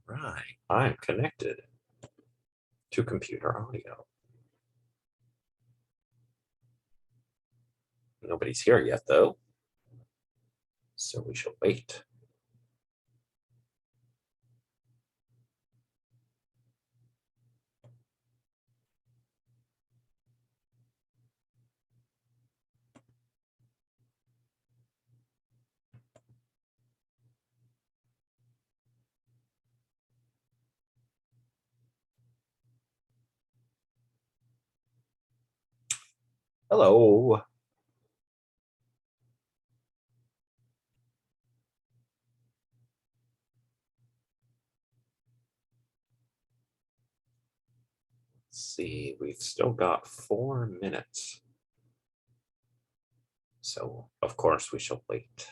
right, I'm connected to computer audio. Nobody's here yet, though, so we shall wait. Hello. Let's see, we've still got 4 minutes. So, of course, we shall wait.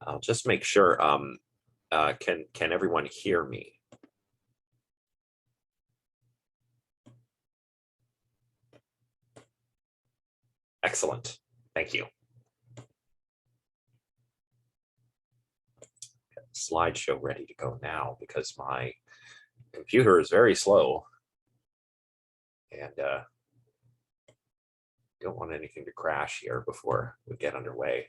I'll just make sure, can everyone hear me? Excellent, thank you. Slideshow ready to go now because my computer is very slow and don't want anything to crash here before we get underway.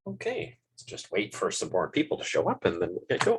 Okay, let's just wait for some more people to show up and then we'll get going.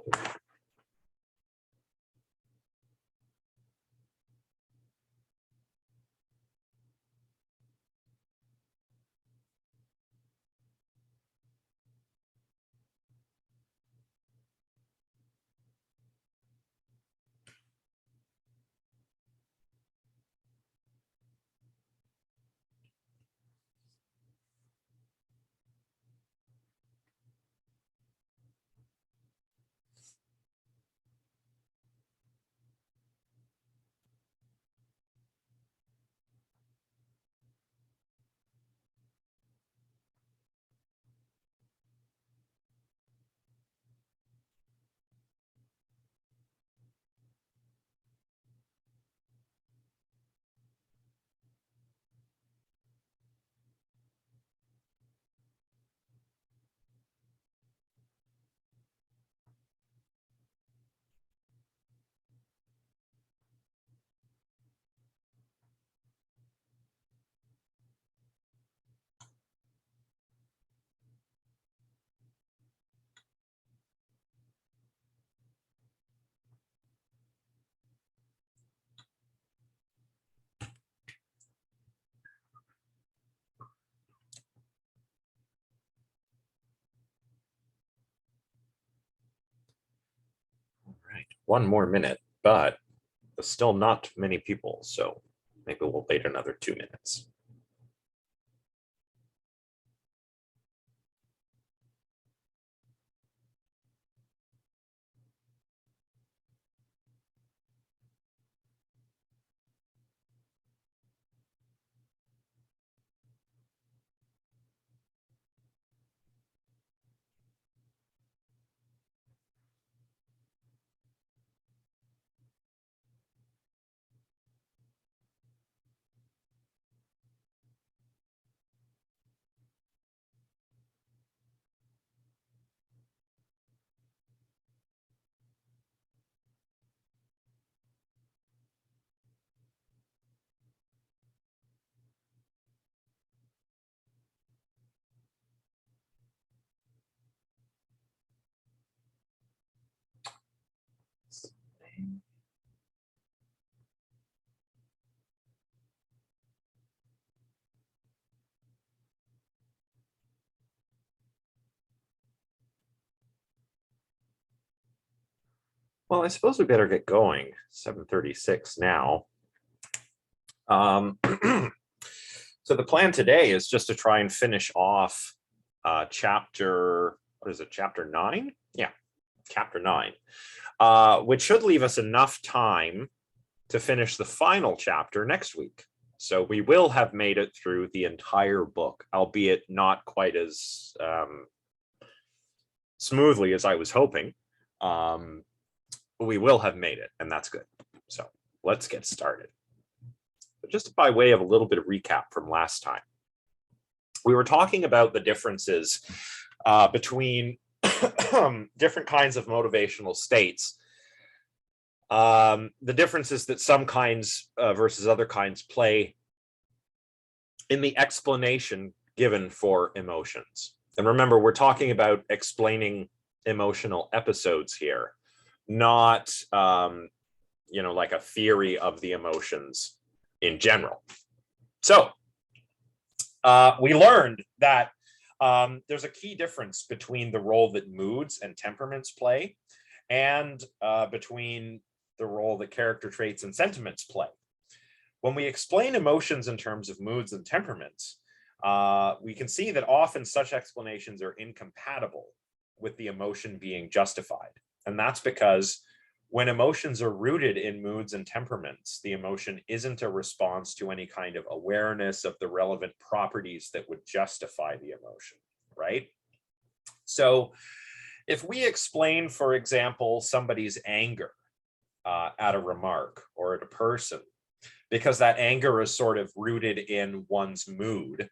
Right, 1 more minute, but there's still not many people, so maybe we'll wait another 2 minutes. Well, I suppose we better get going. 7:36 now. So So the plan today is just to try and finish off chapter, what is it, chapter 9? Yeah, chapter 9, which should leave us enough time to finish the final chapter next week. So we will have made it through the entire book, albeit not quite as smoothly as I was hoping. But we will have made it, and that's good. So let's get started. But just by way of a little bit of recap from last time, we were talking about the differences between different kinds of motivational states, the differences that some kinds versus other kinds play in the explanation given for emotions. And remember, we're talking about explaining emotional episodes here, not like a theory of the emotions in general. So we learned that there's a key difference between the role that moods and temperaments play and between the role that character traits and sentiments play. When we explain emotions in terms of moods and temperaments, we can see that often such explanations are incompatible with the emotion being justified. And that's because when emotions are rooted in moods and temperaments, the emotion isn't a response to any kind of awareness of the relevant properties that would justify the emotion, right? So if we explain, for example, somebody's anger at a remark or at a person, because that anger is sort of rooted in one's mood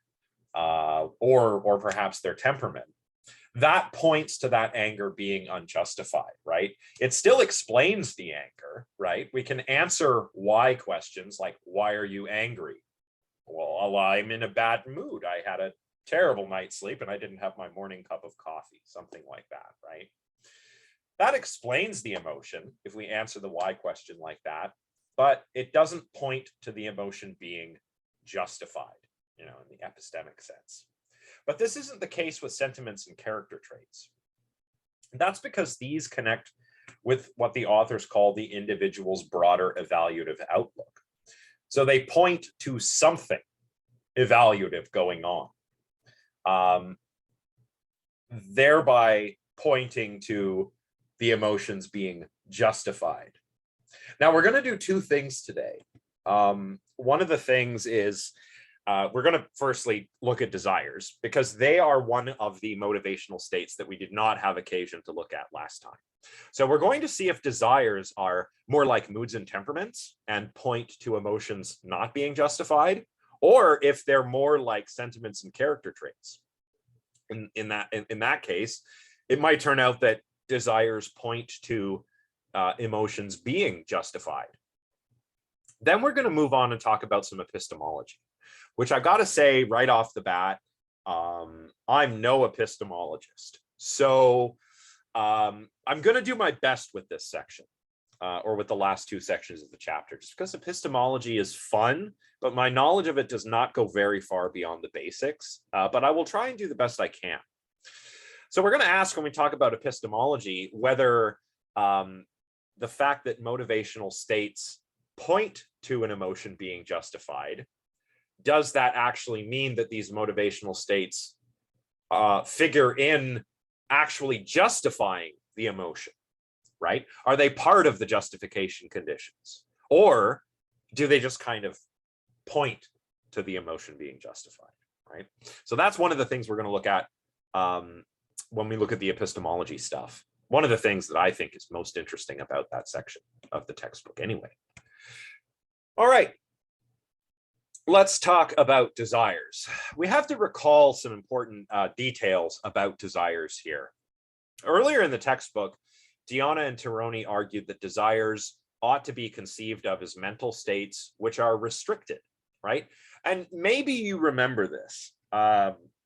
or perhaps their temperament, that points to that anger being unjustified, right? It still explains the anger, right? We can answer why questions like, why are you angry? Well, I'm in a bad mood. I had a terrible night's sleep and I didn't have my morning cup of coffee, something like that, right? That explains the emotion if we answer the why question like that, but it doesn't point to the emotion being justified, in the epistemic sense. But this isn't the case with sentiments and character traits. That's because these connect with what the authors call the individual's broader evaluative outlook. So they point to something evaluative going on, thereby pointing to the emotions being justified. Now, we're going to do two things today. One of the things is we're going to firstly look at desires, because they are one of the motivational states that we did not have occasion to look at last time. So we're going to see if desires are more like moods and temperaments and point to emotions not being justified, or if they're more like sentiments and character traits. In that case, it might turn out that desires point to emotions being justified. Then we're going to move on and talk about some epistemology, which I got to say right off the bat, I'm no epistemologist. So I'm going to do my best with this section or with the last two sections of the chapter, just because epistemology is fun, but my knowledge of it does not go very far beyond the basics. But I will try and do the best I can. So we're going to ask, when we talk about epistemology, whether the fact that motivational states point to an emotion being justified, does that actually mean that these motivational states figure in actually justifying the emotion, right? Are they part of the justification conditions? Or do they just kind of point to the emotion being justified, right? So that's one of the things we're going to look at when we look at the epistemology stuff. One of the things that I think is most interesting about that section of the textbook anyway. All right. Let's talk about desires. We have to recall some important details about desires here. Earlier in the textbook, Deonna and Teroni argued that desires ought to be conceived of as mental states which are restricted, right? And maybe you remember this.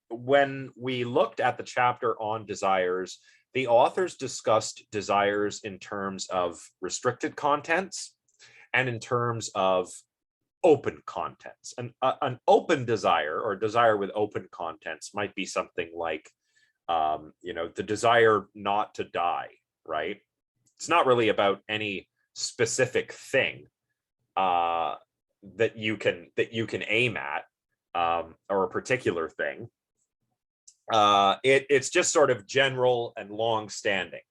When we looked at the chapter on desires, the authors discussed desires in terms of restricted contents and in terms of open contents. An open desire, or desire with open contents, might be something like, the desire not to die, right? It's not really about any specific thing that you can aim at. or a particular thing. It's just sort of general and long-standing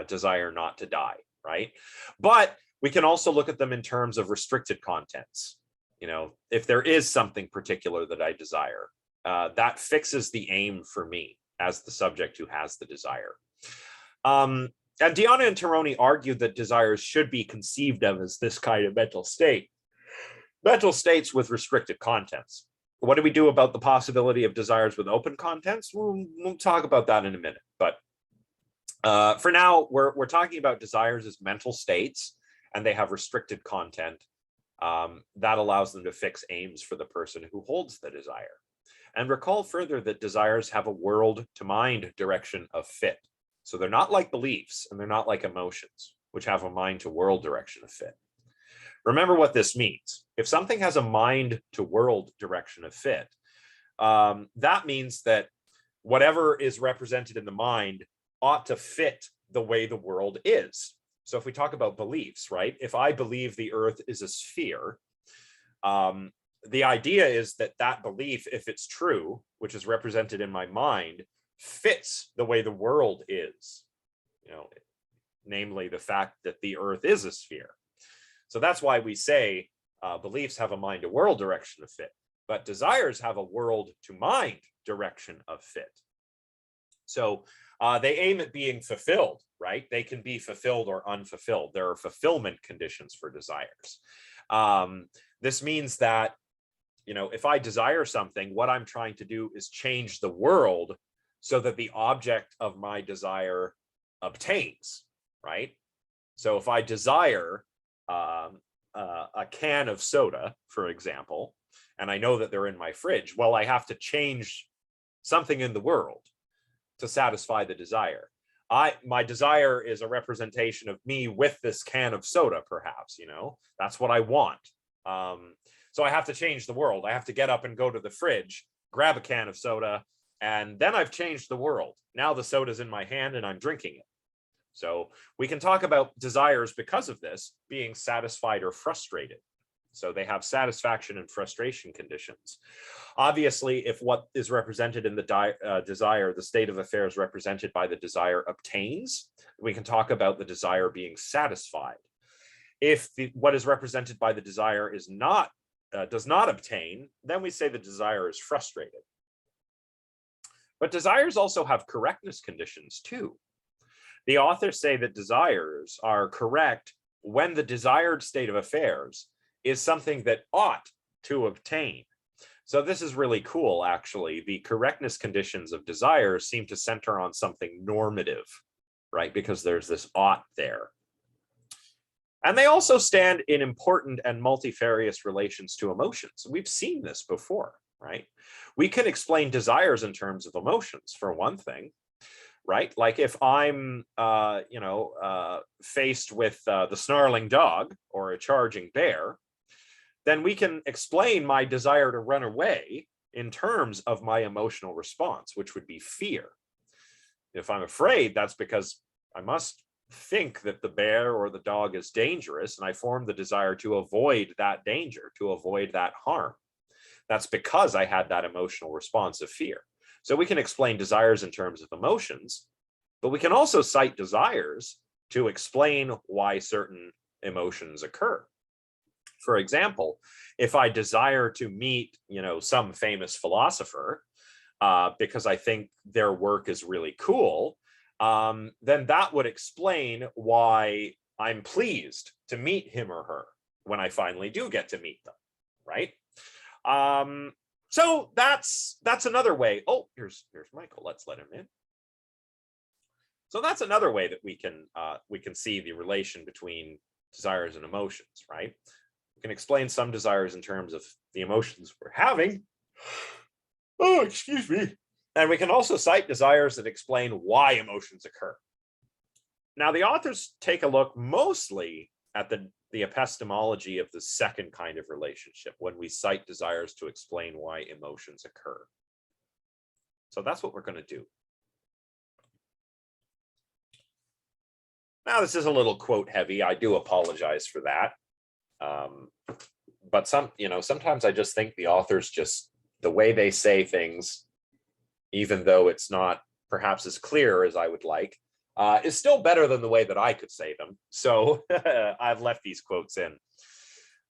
desire not to die, right? But we can also look at them in terms of restricted contents. You know, if there is something particular that I desire, that fixes the aim for me as the subject who has the desire. And Deonna and Teroni argued that desires should be conceived of as this kind of mental state. Mental states with restricted contents. What do we do about the possibility of desires with open contents? We'll talk about that in a minute. But for now, we're talking about desires as mental states, and they have restricted content that allows them to fix aims for the person who holds the desire. And recall further that desires have a world to mind direction of fit. So they're not like beliefs, and they're not like emotions, which have a mind to world direction of fit. Remember what this means. If something has a mind to world direction of fit, that means that whatever is represented in the mind ought to fit the way the world is. So if we talk about beliefs, right? If I believe the earth is a sphere, the idea is that that belief, if it's true, which is represented in my mind, fits the way the world is, you know, namely the fact that the earth is a sphere. So that's why we say beliefs have a mind to world direction of fit, but desires have a world to mind direction of fit. So they aim at being fulfilled, right? They can be fulfilled or unfulfilled. There are fulfillment conditions for desires. This means that, you know, if I desire something, what I'm trying to do is change the world so that the object of my desire obtains, right? So if I desire a can of soda, for example, and I know that they're in my fridge, well, I have to change something in the world to satisfy the desire. My desire is a representation of me with this can of soda, perhaps, you know, that's what I want. So I have to change the world. I have to get up and go to the fridge, grab a can of soda, and then I've changed the world. Now the soda's in my hand and I'm drinking it. So we can talk about desires because of this being satisfied or frustrated. So they have satisfaction and frustration conditions. Obviously, if what is represented in the desire, the state of affairs represented by the desire obtains, we can talk about the desire being satisfied. If what is represented by the desire is does not obtain, then we say the desire is frustrated. But desires also have correctness conditions too. The authors say that desires are correct when the desired state of affairs is something that ought to obtain. So this is really cool, actually. The correctness conditions of desires seem to center on something normative, right? Because there's this ought there. And they also stand in important and multifarious relations to emotions. We've seen this before, right? We can explain desires in terms of emotions, for one thing. Right? Like if I'm, faced with the snarling dog or a charging bear, then we can explain my desire to run away in terms of my emotional response, which would be fear. If I'm afraid, that's because I must think that the bear or the dog is dangerous, and I form the desire to avoid that danger, to avoid that harm. That's because I had that emotional response of fear. So we can explain desires in terms of emotions, but we can also cite desires to explain why certain emotions occur. For example, if I desire to meet, some famous philosopher because I think their work is really cool, then that would explain why I'm pleased to meet him or her when I finally do get to meet them, right? So that's another way. Oh, here's Michael. Let's let him in. So that's another way that we can see the relation between desires and emotions, right? We can explain some desires in terms of the emotions we're having. Oh, excuse me. And we can also cite desires that explain why emotions occur. Now, the authors take a look mostly at the epistemology of the second kind of relationship, when we cite desires to explain why emotions occur. So that's what we're going to do. Now, this is a little quote heavy. I do apologize for that. But sometimes I just think the authors just the way they say things, even though it's not perhaps as clear as I would like, is still better than the way that I could say them. So I've left these quotes in.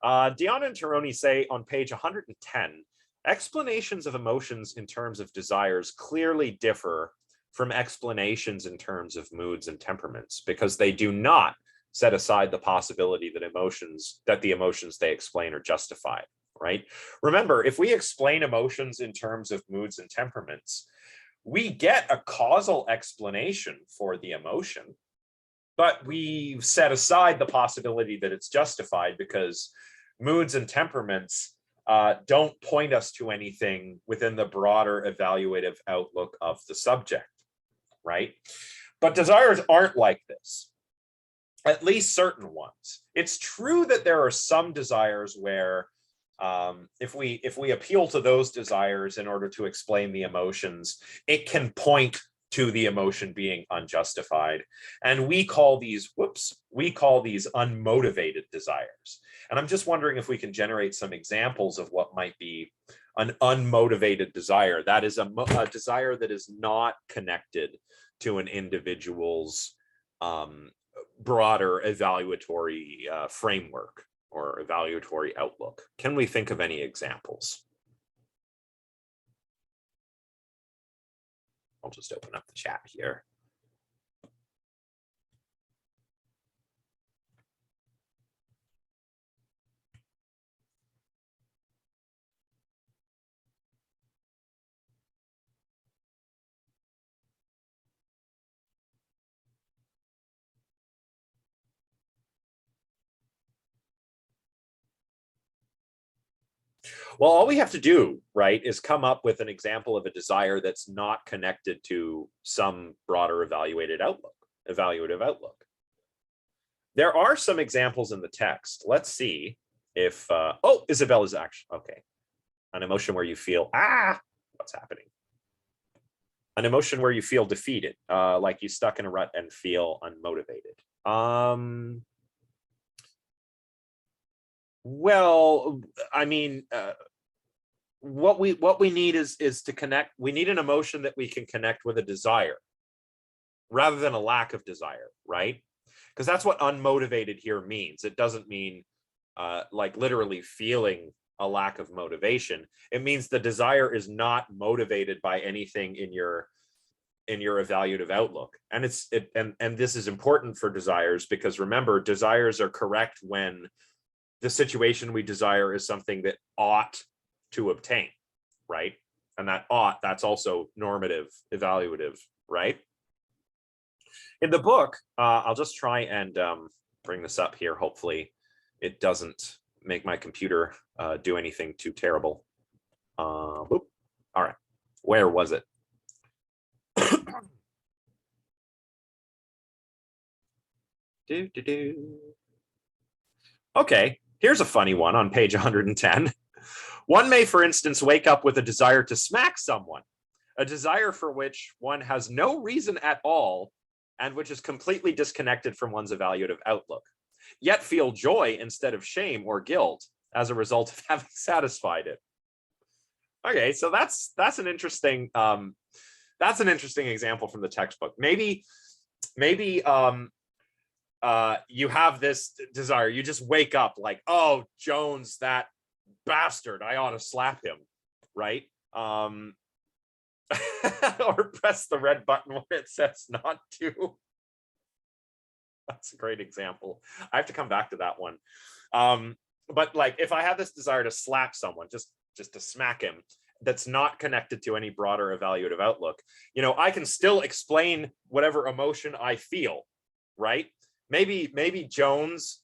Deonna and Teroni say on page 110, explanations of emotions in terms of desires clearly differ from explanations in terms of moods and temperaments, because they do not set aside the possibility that the emotions they explain are justified, right? Remember, if we explain emotions in terms of moods and temperaments, we get a causal explanation for the emotion, but we set aside the possibility that it's justified because moods and temperaments don't point us to anything within the broader evaluative outlook of the subject, right? But desires aren't like this, at least certain ones. It's true that there are some desires where if we appeal to those desires in order to explain the emotions, it can point to the emotion being unjustified. And we call these unmotivated desires. And I'm just wondering if we can generate some examples of what might be an unmotivated desire. That is a desire that is not connected to an individual's broader evaluatory framework or evaluatory outlook. Can we think of any examples? I'll just open up the chat here. Well, all we have to do, right, is come up with an example of a desire that's not connected to some broader evaluative outlook. There are some examples in the text. Let's see if, oh, Isabella's actually, okay. An emotion where you feel, what's happening? An emotion where you feel defeated, like you stuck in a rut and feel unmotivated. Well, I mean, what we need is to connect. We need an emotion that we can connect with a desire rather than a lack of desire, right? Because that's what unmotivated here means. It doesn't mean like literally feeling a lack of motivation. It means the desire is not motivated by anything in your evaluative outlook. And and this is important for desires, because remember, desires are correct when the situation we desire is something that ought to obtain, right? And that ought, that's also normative, evaluative, right? In the book, I'll just try and bring this up here. Hopefully it doesn't make my computer do anything too terrible. All right, where was it? Okay, here's a funny one on page 110. One may, for instance, wake up with a desire to smack someone, a desire for which one has no reason at all and which is completely disconnected from one's evaluative outlook, yet feel joy instead of shame or guilt as a result of having satisfied it. Okay, so that's an interesting example from the textbook. Maybe you have this desire, you just wake up like, oh, Jones, that bastard, I ought to slap him, right? Or press the red button when it says not to. That's a great example. I have to come back to that one. But like, if I have this desire to slap someone, just to smack him, that's not connected to any broader evaluative outlook, I can still explain whatever emotion I feel, right? Maybe Jones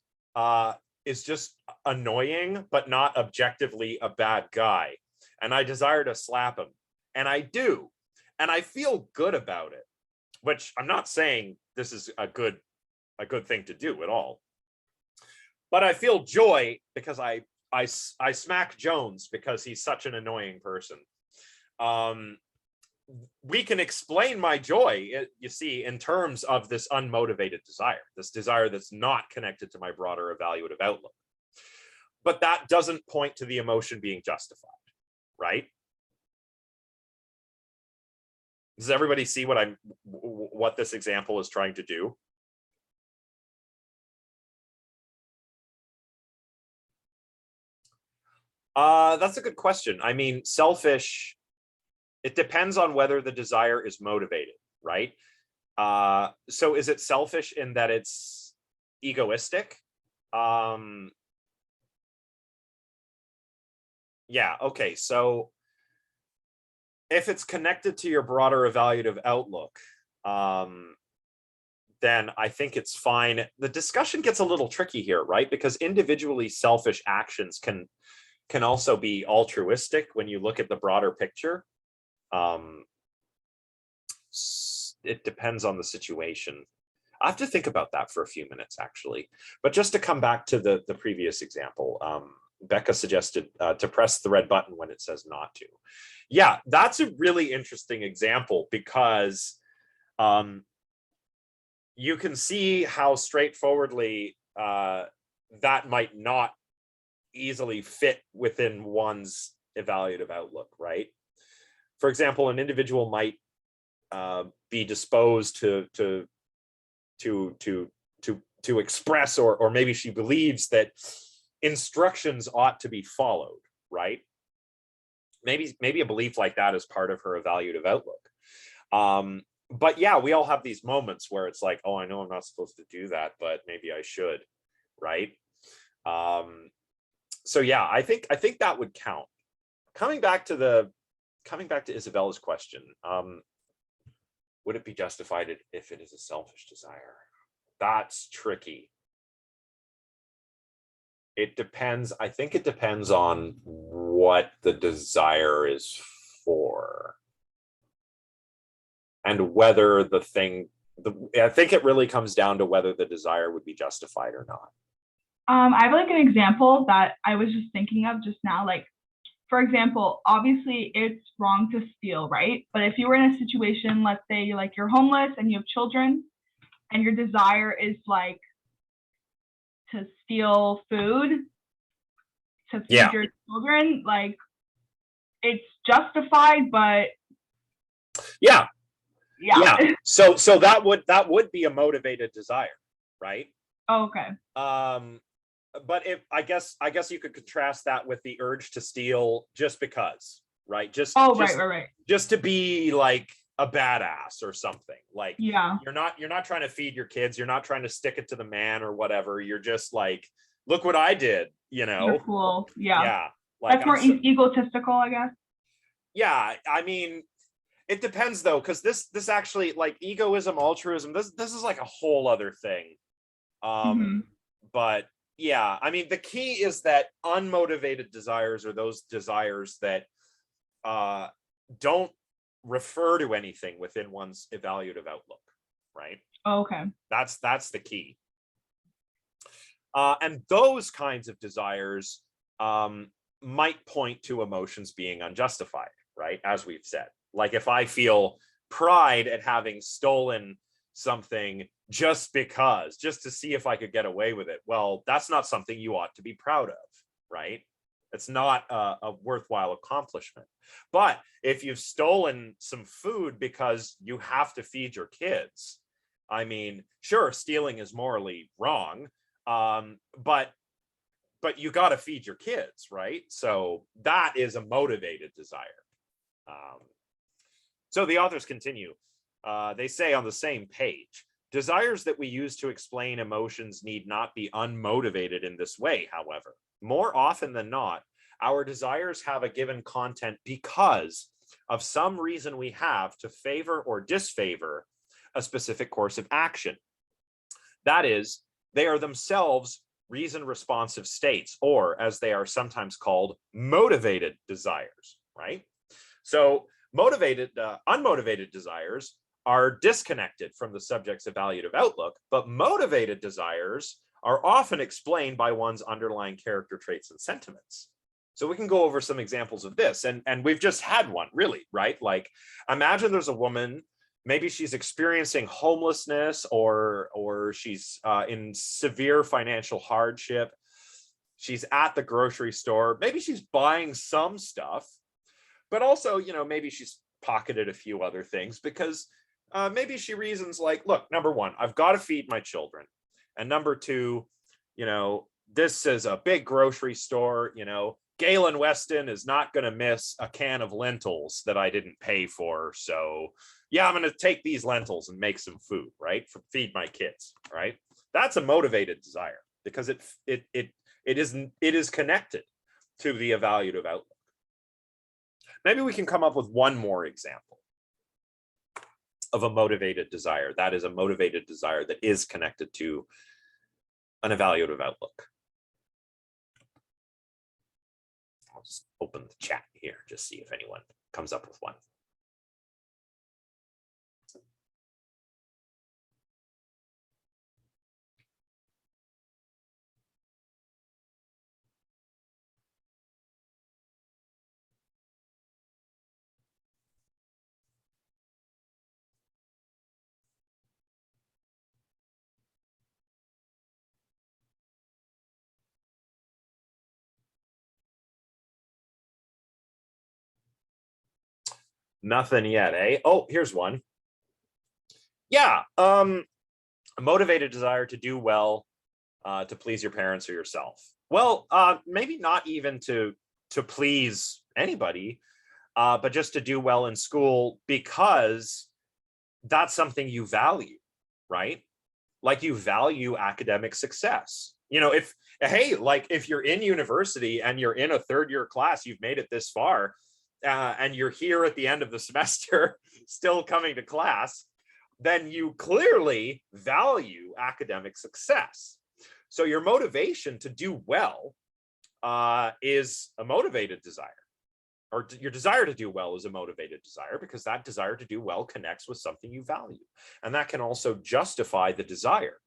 is just annoying, but not objectively a bad guy. And I desire to slap him. And I do. And I feel good about it, which I'm not saying this is a good thing to do at all. But I feel joy because I smack Jones because he's such an annoying person. We can explain my joy, you see, in terms of this unmotivated desire, this desire that's not connected to my broader evaluative outlook. But that doesn't point to the emotion being justified, right? Does everybody see what this example is trying to do? That's a good question. I mean, selfish, it depends on whether the desire is motivated, right? So is it selfish in that it's egoistic? Yeah, okay. So if it's connected to your broader evaluative outlook, then I think it's fine. The discussion gets a little tricky here, right? Because individually selfish actions can also be altruistic when you look at the broader picture. It depends on the situation. I have to think about that for a few minutes, actually. But just to come back to the previous example, Becca suggested to press the red button when it says not to. Yeah, that's a really interesting example because you can see how straightforwardly that might not easily fit within one's evaluative outlook, right? For example, an individual might be disposed to express, or maybe she believes that instructions ought to be followed, right? Maybe a belief like that is part of her evaluative outlook. But yeah, we all have these moments where it's like, oh, I know I'm not supposed to do that, but maybe I should, right? So yeah, I think that would count. Coming back to Isabella's question, would it be justified if it is a selfish desire? That's tricky. It depends. I think it depends on what the desire is for and whether I think it really comes down to whether the desire would be justified or not. I have like an example that I was just thinking of just now. Like, for example, obviously it's wrong to steal, right? But if you were in a situation, let's say like you're homeless and you have children and your desire is like to steal food to feed your children, like it's justified, but yeah. So that would be a motivated desire, right? Oh, okay. But if I guess you could contrast that with the urge to steal just because, right? Right. Just to be like a badass or something. Like, yeah, you're not trying to feed your kids, you're not trying to stick it to the man or whatever. You're just like, look what I did, you know. You're cool. Yeah. Like, that's more egotistical, I guess. Yeah, I mean, it depends though, because this actually, like, egoism, altruism, this is like a whole other thing. But yeah, I mean, the key is that unmotivated desires are those desires that don't refer to anything within one's evaluative outlook, right? Oh, okay. That's the key. And those kinds of desires might point to emotions being unjustified, right? As we've said, like if I feel pride at having stolen something just to see if I could get away with it, well, that's not something you ought to be proud of, right? It's not a worthwhile accomplishment. But if you've stolen some food because you have to feed your kids, I mean, sure, stealing is morally wrong, but you got to feed your kids, right? So that is a motivated desire. So the authors continue. They say on the same page, desires that we use to explain emotions need not be unmotivated in this way, however. More often than not, our desires have a given content because of some reason we have to favor or disfavor a specific course of action. That is, they are themselves reason-responsive states, or as they are sometimes called, motivated desires, right? So unmotivated desires are disconnected from the subject's evaluative outlook, but motivated desires are often explained by one's underlying character traits and sentiments. So we can go over some examples of this, and we've just had one, really, right? Like, imagine there's a woman, maybe she's experiencing homelessness, or she's in severe financial hardship. She's at the grocery store. Maybe she's buying some stuff, but also, you know, maybe she's pocketed a few other things because maybe she reasons like, look, number one, I've got to feed my children. And number two, this is a big grocery store, Galen Weston is not going to miss a can of lentils that I didn't pay for. So yeah, I'm going to take these lentils and make some food, right? Feed my kids, right? That's a motivated desire because it is connected to the evaluative outlook. Maybe we can come up with one more example of a motivated desire. That is a motivated desire that is connected to an evaluative outlook. I'll just open the chat here, just see if anyone comes up with one. Nothing yet, eh? Oh, here's one. Yeah, a motivated desire to do well, to please your parents or yourself. Well, maybe not even to please anybody, but just to do well in school because that's something you value, right? Like you value academic success. If you're in university and you're in a third-year class, you've made it this far, and you're here at the end of the semester still coming to class, then you clearly value academic success. So your motivation to do well is a motivated desire, or your desire to do well is a motivated desire because that desire to do well connects with something you value. And that can also justify the desire,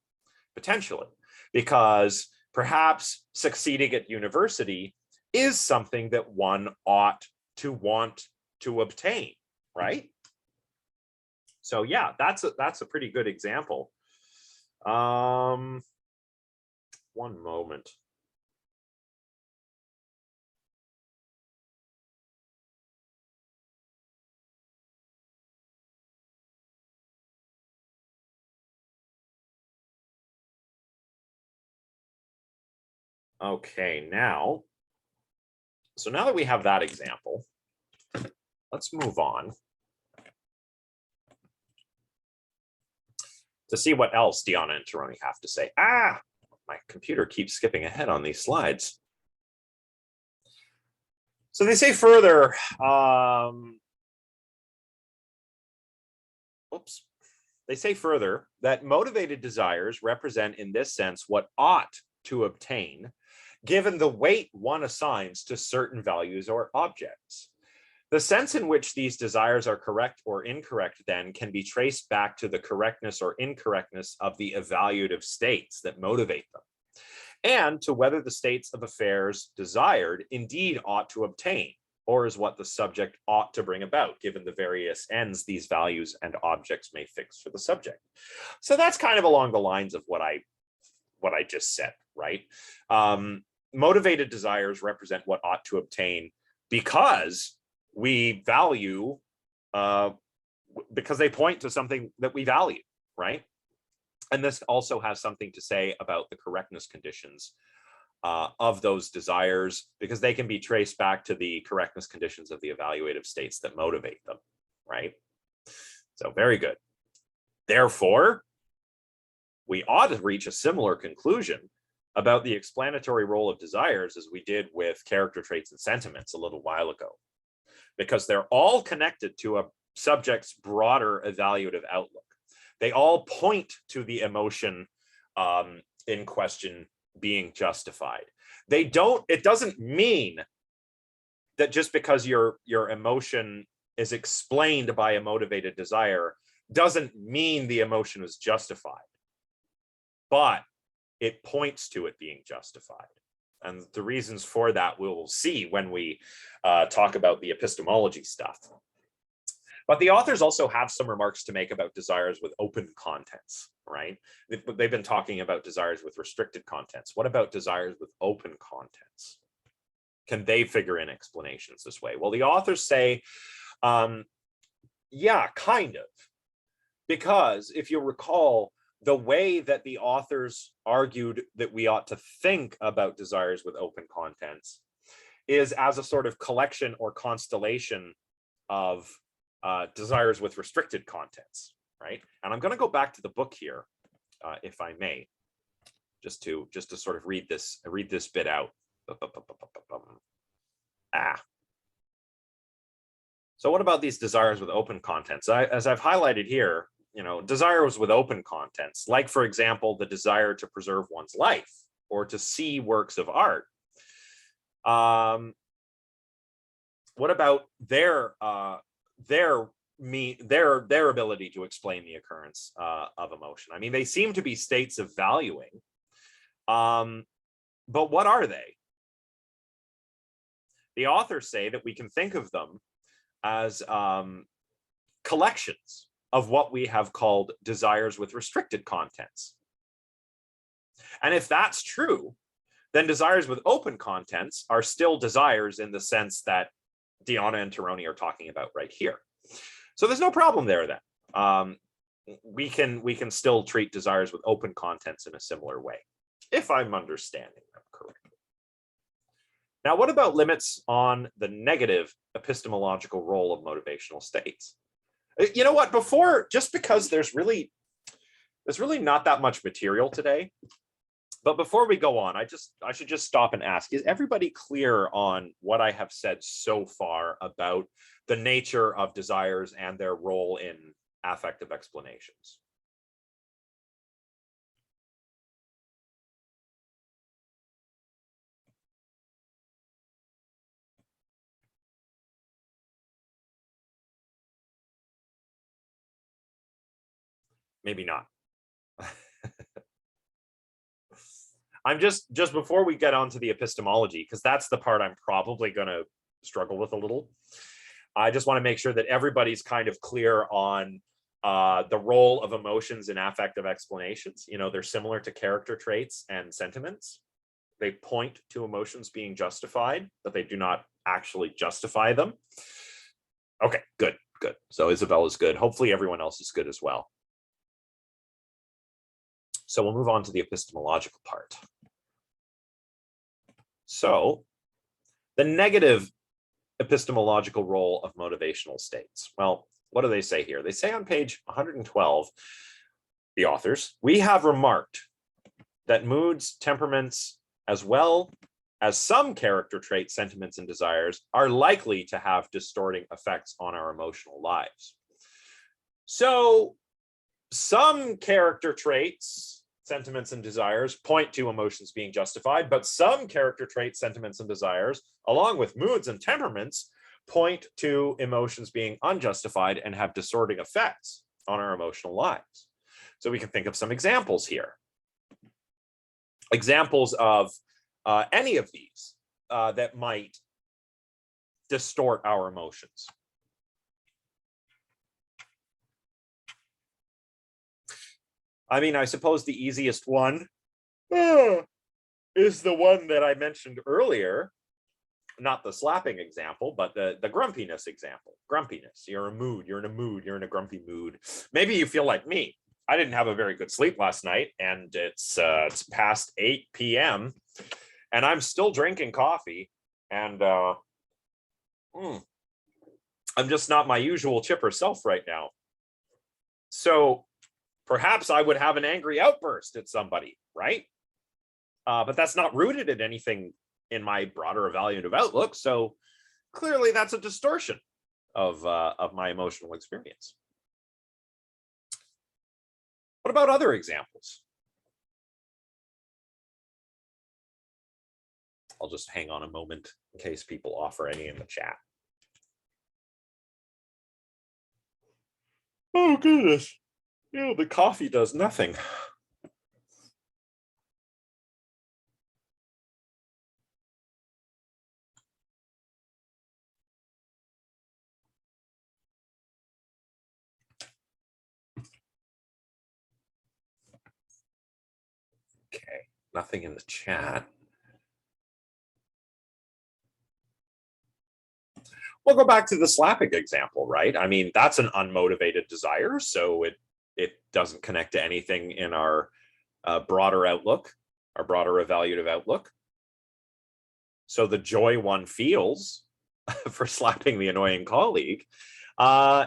potentially, because perhaps succeeding at university is something that one ought to want to obtain, right? So yeah, that's a pretty good example. One moment. Okay, now that we have that example, let's move on to see what else Deonna and Teroni have to say. My computer keeps skipping ahead on these slides. So they say further, they say further that motivated desires represent in this sense what ought to obtain given the weight one assigns to certain values or objects. The sense in which these desires are correct or incorrect then can be traced back to the correctness or incorrectness of the evaluative states that motivate them, and to whether the states of affairs desired indeed ought to obtain, or is what the subject ought to bring about, given the various ends these values and objects may fix for the subject. So that's kind of along the lines of what I just said, right? Motivated desires represent what ought to obtain because we value, because they point to something that we value, right? And this also has something to say about the correctness conditions of those desires, because they can be traced back to the correctness conditions of the evaluative states that motivate them, right? So very good. Therefore, we ought to reach a similar conclusion about the explanatory role of desires as we did with character traits and sentiments a little while ago, because they're all connected to a subject's broader evaluative outlook. They all point to the emotion in question being justified. It doesn't mean that just because your emotion is explained by a motivated desire doesn't mean the emotion is justified, but it points to it being justified. And the reasons for that we'll see when we talk about the epistemology stuff. But the authors also have some remarks to make about desires with open contents, right? They've been talking about desires with restricted contents. What about desires with open contents? Can they figure in explanations this way? Well, the authors say Yeah, kind of. Because if you recall, the way that the authors argued that we ought to think about desires with open contents is as a sort of collection or constellation of desires with restricted contents, right? And I'm going to go back to the book here, if I may, just to sort of read this bit out. So what about these desires with open contents? As I've highlighted here, desires with open contents, like, for example, the desire to preserve one's life or to see works of art. What about their ability to explain the occurrence of emotion? I mean, they seem to be states of valuing, but what are they? The authors say that we can think of them as collections of what we have called desires with restricted contents. And if that's true, then desires with open contents are still desires in the sense that Deonna and Teroni are talking about right here. So there's no problem there then. We can still treat desires with open contents in a similar way, if I'm understanding them correctly. Now, what about limits on the negative epistemological role of motivational states? You know what, just because there's really not that much material today, but before we go on, I should just stop and ask, is everybody clear on what I have said so far about the nature of desires and their role in affective explanations? Maybe not. I'm just before we get on to the epistemology, because that's the part I'm probably going to struggle with a little. I just want to make sure that everybody's kind of clear on the role of emotions in affective explanations. They're similar to character traits and sentiments. They point to emotions being justified, but they do not actually justify them. Okay, good. So Isabel is good. Hopefully everyone else is good as well. So we'll move on to the epistemological part. So the negative epistemological role of motivational states. Well, what do they say here? They say on page 112, the authors, we have remarked that moods, temperaments, as well as some character traits, sentiments, and desires are likely to have distorting effects on our emotional lives. So some character traits, sentiments, and desires point to emotions being justified, but some character traits, sentiments, and desires, along with moods and temperaments, point to emotions being unjustified and have distorting effects on our emotional lives. So we can think of some examples here. Examples of any of these that might distort our emotions. I mean, I suppose the easiest one is the one that I mentioned earlier, not the slapping example, but the grumpiness example. Grumpiness, you're in a mood, you're in a grumpy mood. Maybe you feel like me. I didn't have a very good sleep last night, and it's past 8 p.m. and I'm still drinking coffee, and I'm just not my usual chipper self right now. So perhaps I would have an angry outburst at somebody, right? But that's not rooted in anything in my broader evaluative outlook. So clearly that's a distortion of my emotional experience. What about other examples? I'll just hang on a moment in case people offer any in the chat. Oh, goodness. The coffee does nothing. Okay, nothing in the chat. We'll go back to the slapping example, right? I mean, that's an unmotivated desire, so it doesn't connect to anything in our broader outlook, our broader evaluative outlook. So the joy one feels for slapping the annoying colleague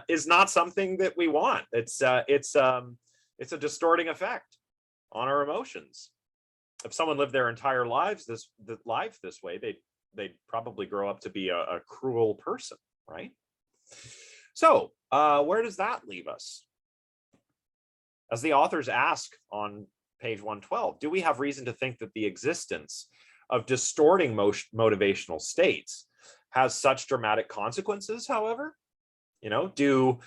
is not something that we want. It's a distorting effect on our emotions. If someone lived their entire lives this way, they'd probably grow up to be a cruel person, right? So where does that leave us? As the authors ask on page 112, do we have reason to think that the existence of distorting motivational states has such dramatic consequences, however? You know, do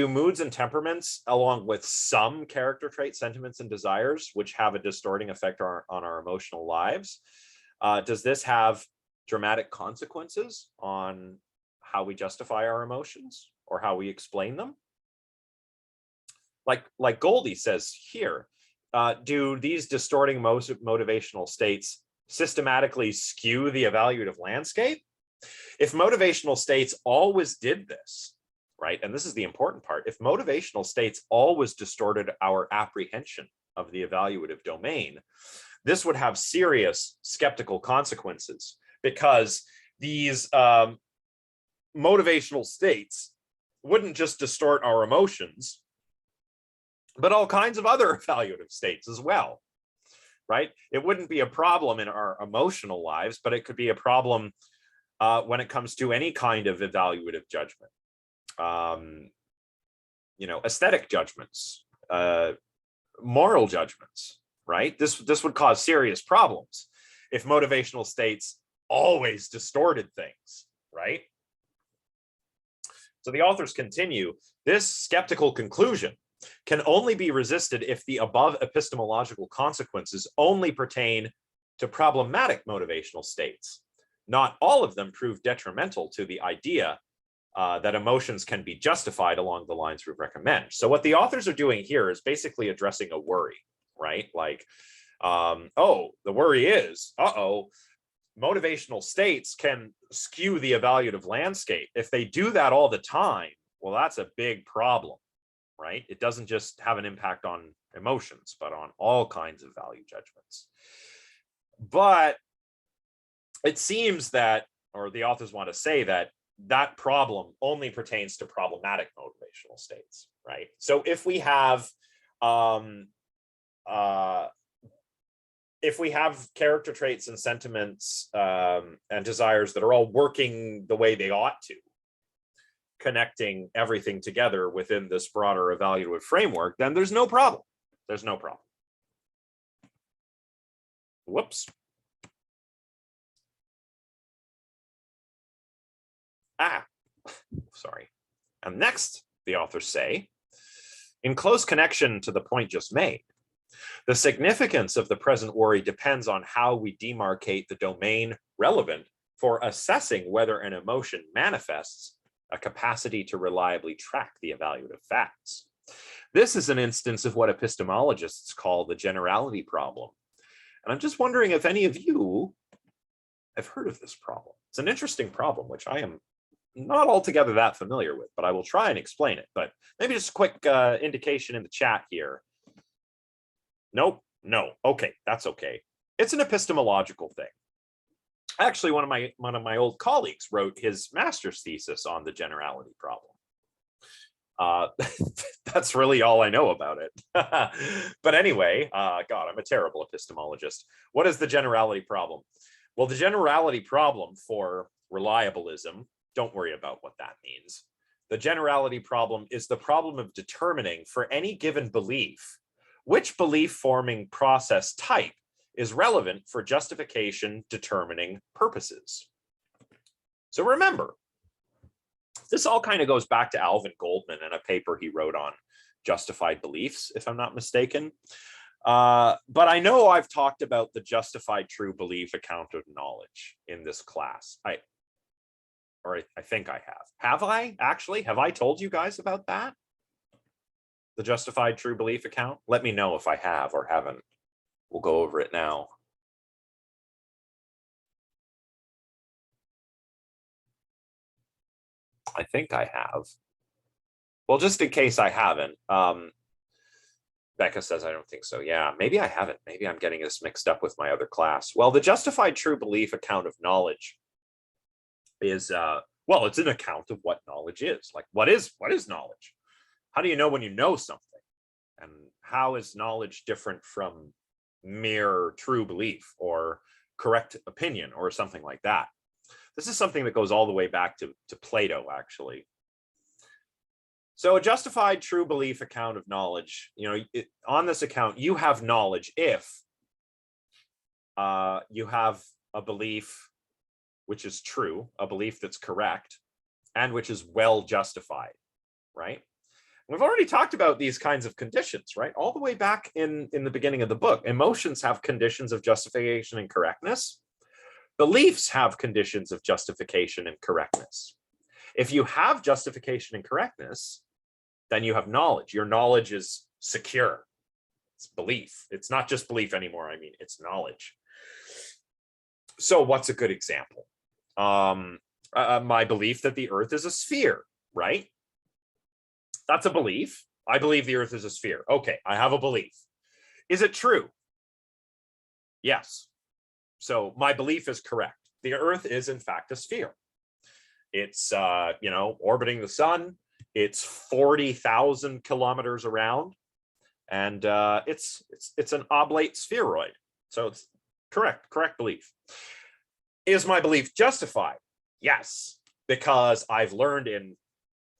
moods and temperaments, along with some character traits, sentiments, and desires, which have a distorting effect on our emotional lives, does this have dramatic consequences on how we justify our emotions or how we explain them? Like Goldie says here, do these distorting motivational states systematically skew the evaluative landscape? If motivational states always did this, right, and this is the important part, if motivational states always distorted our apprehension of the evaluative domain, this would have serious skeptical consequences, because these motivational states wouldn't just distort our emotions, but all kinds of other evaluative states as well, right? It wouldn't be a problem in our emotional lives, but it could be a problem when it comes to any kind of evaluative judgment. You know, aesthetic judgments, moral judgments, right? This would cause serious problems if motivational states always distorted things, right? So the authors continue, this skeptical conclusion can only be resisted if the above epistemological consequences only pertain to problematic motivational states. Not all of them prove detrimental to the idea that emotions can be justified along the lines we recommend. So what the authors are doing here is basically addressing a worry, right? Like, oh, the worry is, motivational states can skew the evaluative landscape. If they do that all the time, well, that's a big problem, right? It doesn't just have an impact on emotions, but on all kinds of value judgments. But it seems that, or the authors want to say that, that problem only pertains to problematic motivational states, right? So if we have character traits and sentiments and desires that are all working the way they ought to, connecting everything together within this broader evaluative framework, then there's no problem. There's no problem. Whoops. Sorry. And next, the authors say, in close connection to the point just made, the significance of the present worry depends on how we demarcate the domain relevant for assessing whether an emotion manifests a capacity to reliably track the evaluative facts. This is an instance of what epistemologists call the generality problem. And I'm just wondering if any of you have heard of this problem. It's an interesting problem, which I am not altogether that familiar with, but I will try and explain it. But maybe just a quick indication in the chat here. Nope, no, okay, that's okay. It's an epistemological thing. Actually, one of my old colleagues wrote his master's thesis on the generality problem. That's really all I know about it. But anyway, God, I'm a terrible epistemologist. What is the generality problem? Well, the generality problem for reliabilism, don't worry about what that means. The generality problem is the problem of determining for any given belief which belief forming process type is relevant for justification determining purposes. So remember, this all kind of goes back to Alvin Goldman and a paper he wrote on justified beliefs, if I'm not mistaken. But I know I've talked about the justified true belief account of knowledge in this class. I think I have. Have I actually? Have I told you guys about that? The justified true belief account? Let me know if I have or haven't. We'll go over it now. I think I have. Well, just in case I haven't, Becca says, I don't think so. Yeah, maybe I haven't. Maybe I'm getting this mixed up with my other class. Well, the justified true belief account of knowledge is, well, it's an account of what knowledge is. Like, what is knowledge? How do you know when you know something? And how is knowledge different from mere true belief or correct opinion or something like that? This is something that goes all the way back to Plato, actually. So a justified true belief account of knowledge, on this account, you have knowledge if you have a belief which is true, a belief that's correct, and which is well justified, right? We've already talked about these kinds of conditions, right? All the way back in the beginning of the book. Emotions have conditions of justification and correctness. Beliefs have conditions of justification and correctness. If you have justification and correctness, then you have knowledge. Your knowledge is secure. It's belief. It's not just belief anymore. I mean, it's knowledge. So what's a good example? My belief that the earth is a sphere, right? That's a belief. I believe the earth is a sphere. Okay, I have a belief. Is it true? Yes. So my belief is correct. The earth is in fact a sphere. It's, orbiting the sun. It's 40,000 kilometers around, and it's an oblate spheroid. So it's correct belief. Is my belief justified? Yes, because I've learned in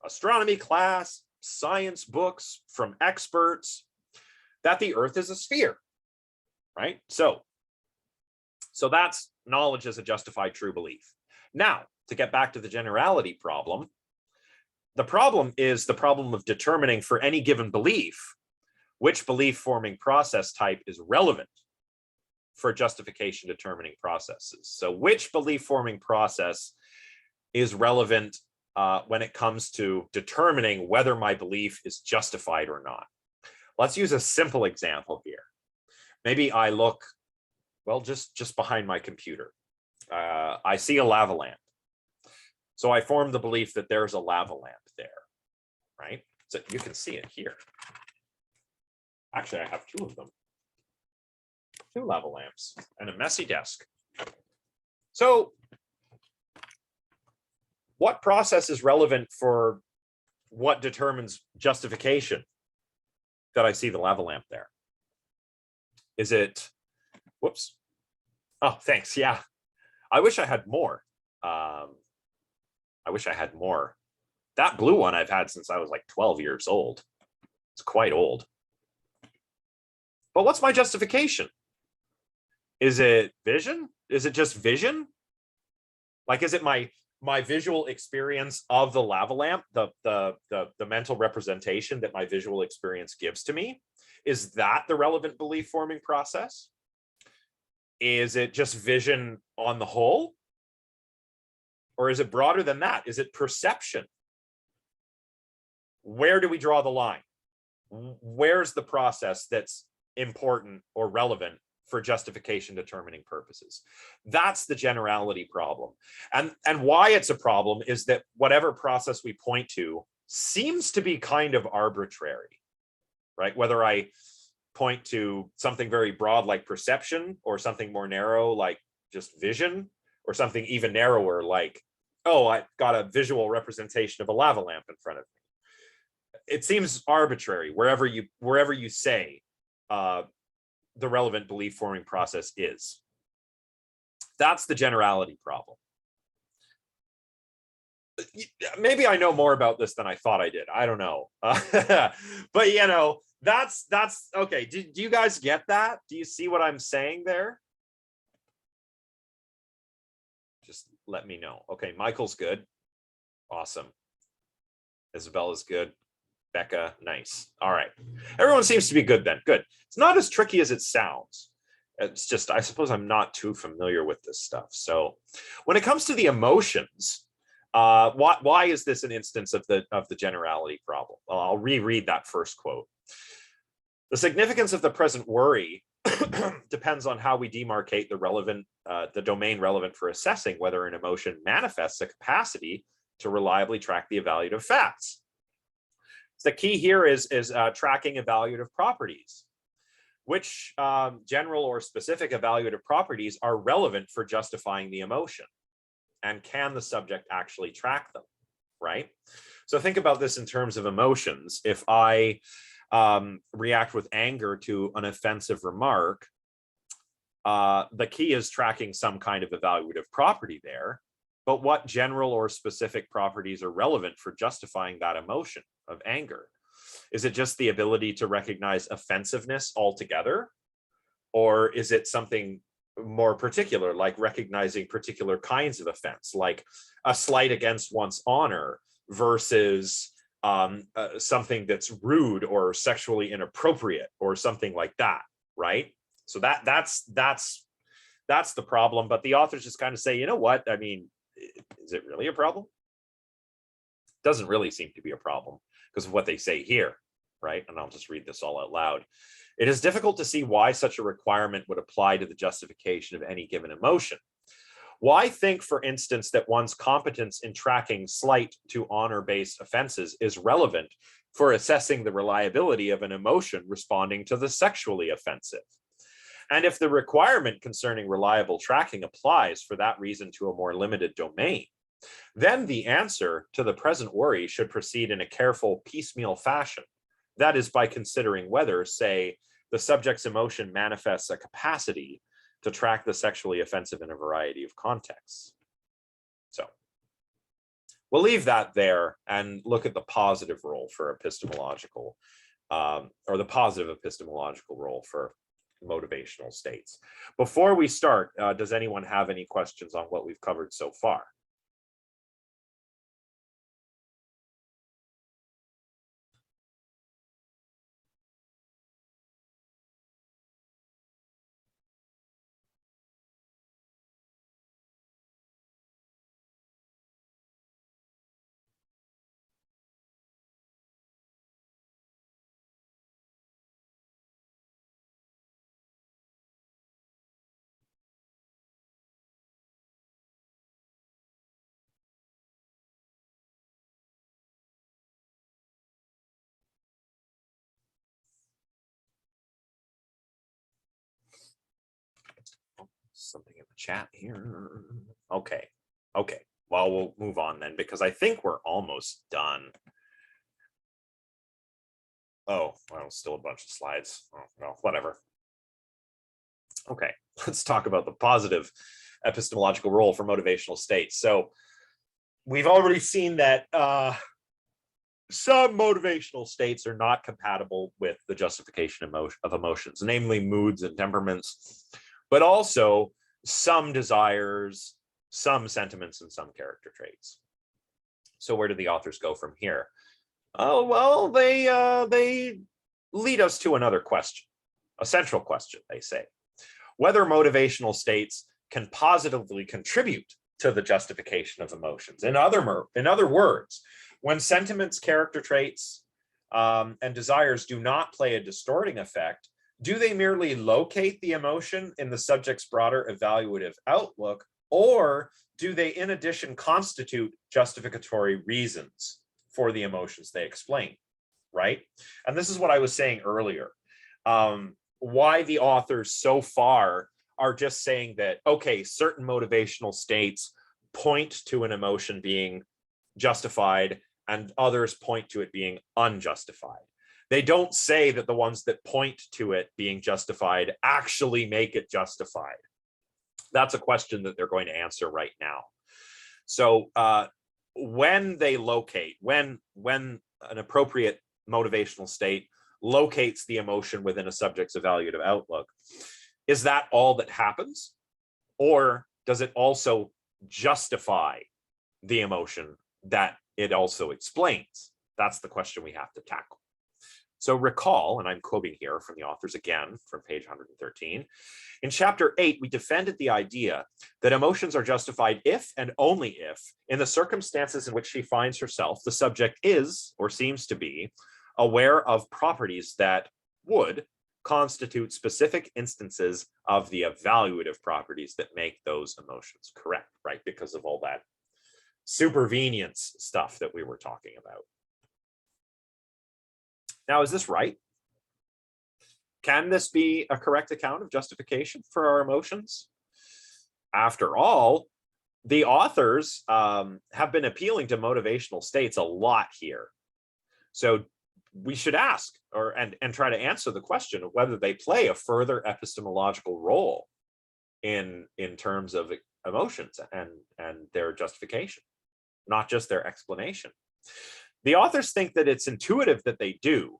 astronomy class, science books from experts that the earth is a sphere, right? So that's knowledge as a justified true belief. Now, to get back to the generality problem, the problem is the problem of determining for any given belief which belief forming process type is relevant for justification determining processes. So which belief forming process is relevant when it comes to determining whether my belief is justified or not. Let's use a simple example here. Maybe I look, well, just behind my computer. I see a lava lamp. So I form the belief that there's a lava lamp there, right? So you can see it here. Actually, I have two of them. Two lava lamps and a messy desk. So what process is relevant for what determines justification that I see the lava lamp there? Is it, whoops. Oh, thanks. Yeah. I wish I had more. I wish I had more. That blue one I've had since I was like 12 years old. It's quite old. But what's my justification? Is it vision? Is it just vision? Like, is it my visual experience of the lava lamp, the mental representation that my visual experience gives to me? Is that the relevant belief forming process? Is it just vision on the whole? Or is it broader than that? Is it perception? Where do we draw the line? Where's the process that's important or relevant for justification determining purposes? That's the generality problem. And why it's a problem is that whatever process we point to seems to be kind of arbitrary, right? Whether I point to something very broad like perception, or something more narrow like just vision, or something even narrower like, oh, I got a visual representation of a lava lamp in front of me. It seems arbitrary wherever you say the relevant belief forming process is. That's the generality problem. Maybe I know more about this than I thought I did. I don't know. But that's okay. Do you guys get that? Do you see what I'm saying there? Just let me know. Okay, Michael's good. Awesome. Isabella's good. Becca, nice. All right. Everyone seems to be good then. Good. It's not as tricky as it sounds. It's just, I suppose I'm not too familiar with this stuff. So when it comes to the emotions, why is this an instance of the generality problem? Well, I'll reread that first quote. The significance of the present worry depends on how we demarcate the domain relevant for assessing whether an emotion manifests a capacity to reliably track the evaluative facts. So the key here is tracking evaluative properties. Which general or specific evaluative properties are relevant for justifying the emotion? And can the subject actually track them, right? So think about this in terms of emotions. If I react with anger to an offensive remark, the key is tracking some kind of evaluative property there. But what general or specific properties are relevant for justifying that emotion of anger? Is it just the ability to recognize offensiveness altogether? Or is it something more particular, like recognizing particular kinds of offense, like a slight against one's honor versus something that's rude or sexually inappropriate or something like that, right? So that's the problem. But the authors just kind of say, you know what? I mean, is it really a problem? Doesn't really seem to be a problem because of what they say here, right? And I'll just read this all out loud. It is difficult to see why such a requirement would apply to the justification of any given emotion. Why think, for instance, that one's competence in tracking slight to honor-based offenses is relevant for assessing the reliability of an emotion responding to the sexually offensive? And if the requirement concerning reliable tracking applies for that reason to a more limited domain, then the answer to the present worry should proceed in a careful piecemeal fashion. That is, by considering whether, say, the subject's emotion manifests a capacity to track the sexually offensive in a variety of contexts. So we'll leave that there and look at the positive role for epistemological, or the positive epistemological role for motivational states. Before we start, does anyone have any questions on what we've covered so far? Something in the chat here. Okay. Well, we'll move on then, because I think we're almost done. Oh, well, still a bunch of slides. Oh, well, whatever. Okay, let's talk about the positive epistemological role for motivational states. So we've already seen that some motivational states are not compatible with the justification of emotions, namely moods and temperaments, but also some desires, some sentiments, and some character traits. So where do the authors go from here? Oh, well, they lead us to another question, a central question, they say. Whether motivational states can positively contribute to the justification of emotions. In other words, when sentiments, character traits, and desires do not play a distorting effect, do they merely locate the emotion in the subject's broader evaluative outlook, or do they in addition constitute justificatory reasons for the emotions they explain, right? And this is what I was saying earlier. Why the authors so far are just saying that, okay, certain motivational states point to an emotion being justified and others point to it being unjustified. They don't say that the ones that point to it being justified actually make it justified. That's a question that they're going to answer right now. So when they locate, when an appropriate motivational state locates the emotion within a subject's evaluative outlook, is that all that happens? Or does it also justify the emotion that it also explains? That's the question we have to tackle. So recall, and I'm quoting here from the authors again from page 113, in chapter 8, we defended the idea that emotions are justified if and only if, in the circumstances in which she finds herself, the subject is, or seems to be, aware of properties that would constitute specific instances of the evaluative properties that make those emotions correct, right? Because of all that supervenience stuff that we were talking about. Now, is this right? Can this be a correct account of justification for our emotions? After all, the authors have been appealing to motivational states a lot here. So we should ask and try to answer the question of whether they play a further epistemological role in terms of emotions and their justification, not just their explanation. The authors think that it's intuitive that they do,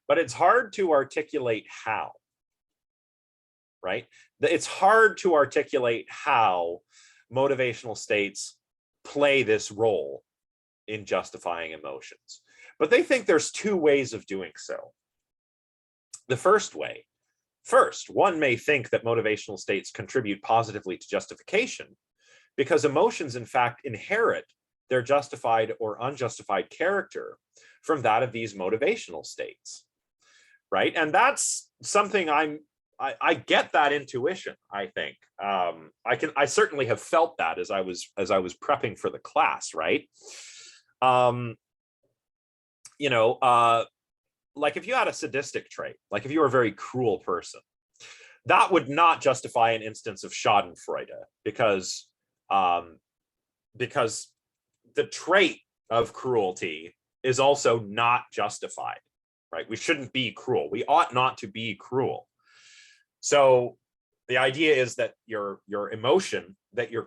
but it's hard to articulate how, right? It's hard to articulate how motivational states play this role in justifying emotions. But they think there's two ways of doing so. The first way, one may think that motivational states contribute positively to justification because emotions, in fact, inherit their justified or unjustified character from that of these motivational states, right? And that's something I get that intuition. I think I certainly have felt that as I was prepping for the class, right? Like if you had a sadistic trait, like if you were a very cruel person, that would not justify an instance of Schadenfreude because the trait of cruelty is also not justified, right? We shouldn't be cruel. We ought not to be cruel. So the idea is that your emotion that your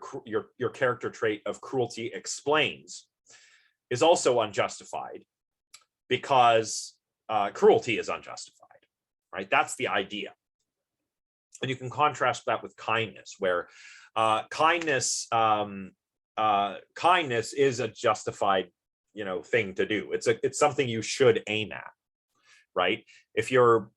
character trait of cruelty explains is also unjustified because cruelty is unjustified, right? That's the idea. And you can contrast that with kindness, where kindness is a justified, thing to do. It's something you should aim at, right? If you're,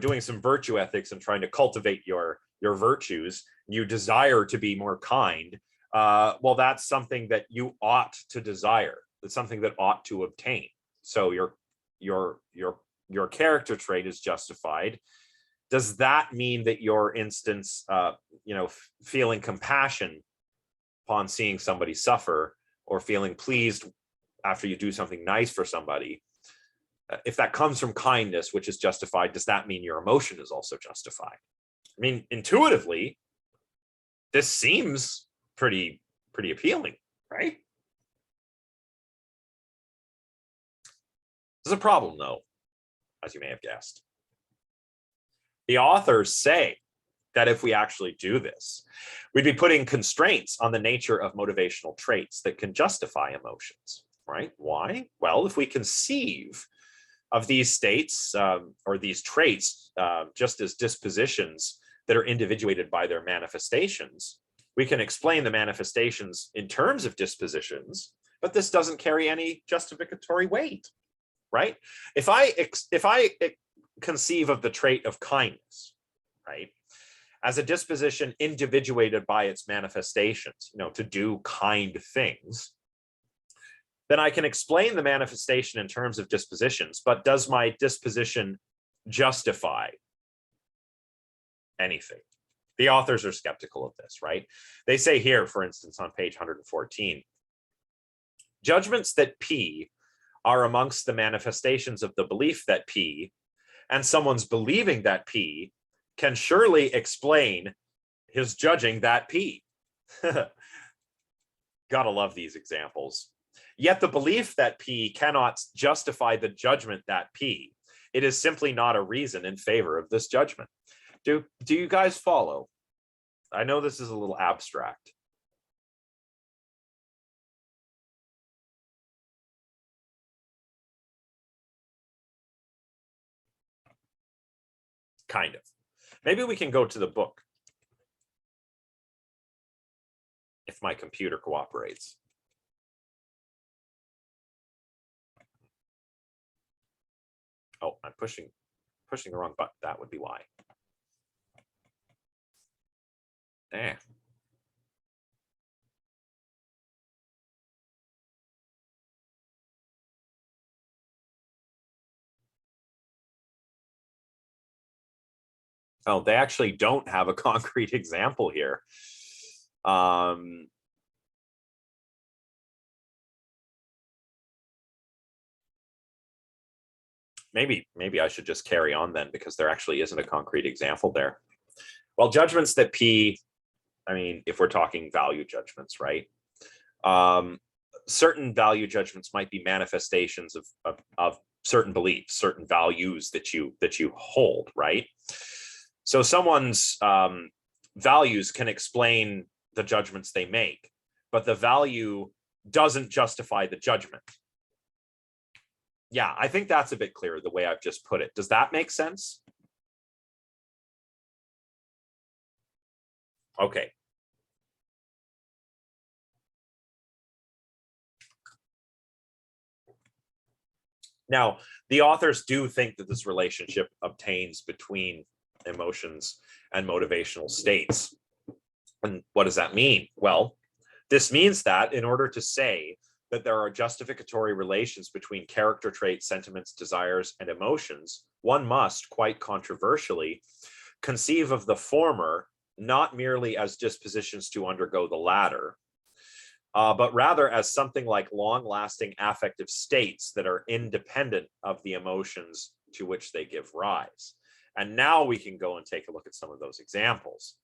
doing some virtue ethics and trying to cultivate your virtues, you desire to be more kind. Well, that's something that you ought to desire. It's something that ought to obtain. So your character trait is justified. Does that mean that your instance, feeling compassion upon seeing somebody suffer or feeling pleased after you do something nice for somebody, if that comes from kindness, which is justified, does that mean your emotion is also justified? I mean, intuitively, this seems pretty appealing, right? There's a problem, though, as you may have guessed. The authors say that if we actually do this, we'd be putting constraints on the nature of motivational traits that can justify emotions, right? Why? Well, if we conceive of these states or these traits just as dispositions that are individuated by their manifestations, we can explain the manifestations in terms of dispositions, but this doesn't carry any justificatory weight, right? If I conceive of the trait of kindness, right, as a disposition individuated by its manifestations, to do kind things, then I can explain the manifestation in terms of dispositions, but does my disposition justify anything? The authors are skeptical of this, right? They say here, for instance, on page 114, judgments that P are amongst the manifestations of the belief that P, and someone's believing that P, can surely explain his judging that P. Gotta love these examples. Yet the belief that P cannot justify the judgment that P. It is simply not a reason in favor of this judgment. Do you guys follow? I know this is a little abstract. Kind of. Maybe we can go to the book if my computer cooperates. Oh, I'm pushing the wrong button. That would be why. Oh, they actually don't have a concrete example here. maybe I should just carry on then, because there actually isn't a concrete example there. Well, judgments that P, I mean, if we're talking value judgments, right? Certain value judgments might be manifestations of certain beliefs, certain values that you hold, right? So someone's values can explain the judgments they make, but the value doesn't justify the judgment. Yeah, I think that's a bit clearer the way I've just put it. Does that make sense? Okay. Now, the authors do think that this relationship obtains between emotions and motivational states. And what does that mean? Well, this means that in order to say that there are justificatory relations between character traits, sentiments, desires, and emotions, one must, quite controversially, conceive of the former not merely as dispositions to undergo the latter, but rather as something like long-lasting affective states that are independent of the emotions to which they give rise. And now we can go and take a look at some of those examples.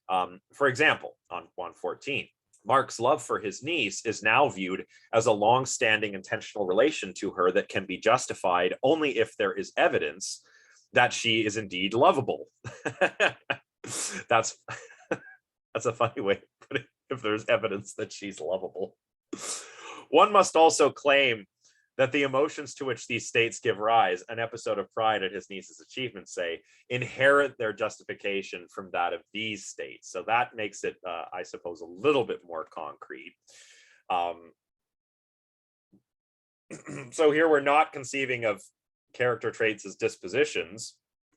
For example, on 114, Mark's love for his niece is now viewed as a long-standing intentional relation to her that can be justified only if there is evidence that she is indeed lovable. That's a funny way to put it, if there's evidence that she's lovable. One must also claim that the emotions to which these states give rise, an episode of pride at his niece's achievements, say, inherit their justification from that of these states. So that makes it, I suppose, a little bit more concrete. So here we're not conceiving of character traits as dispositions,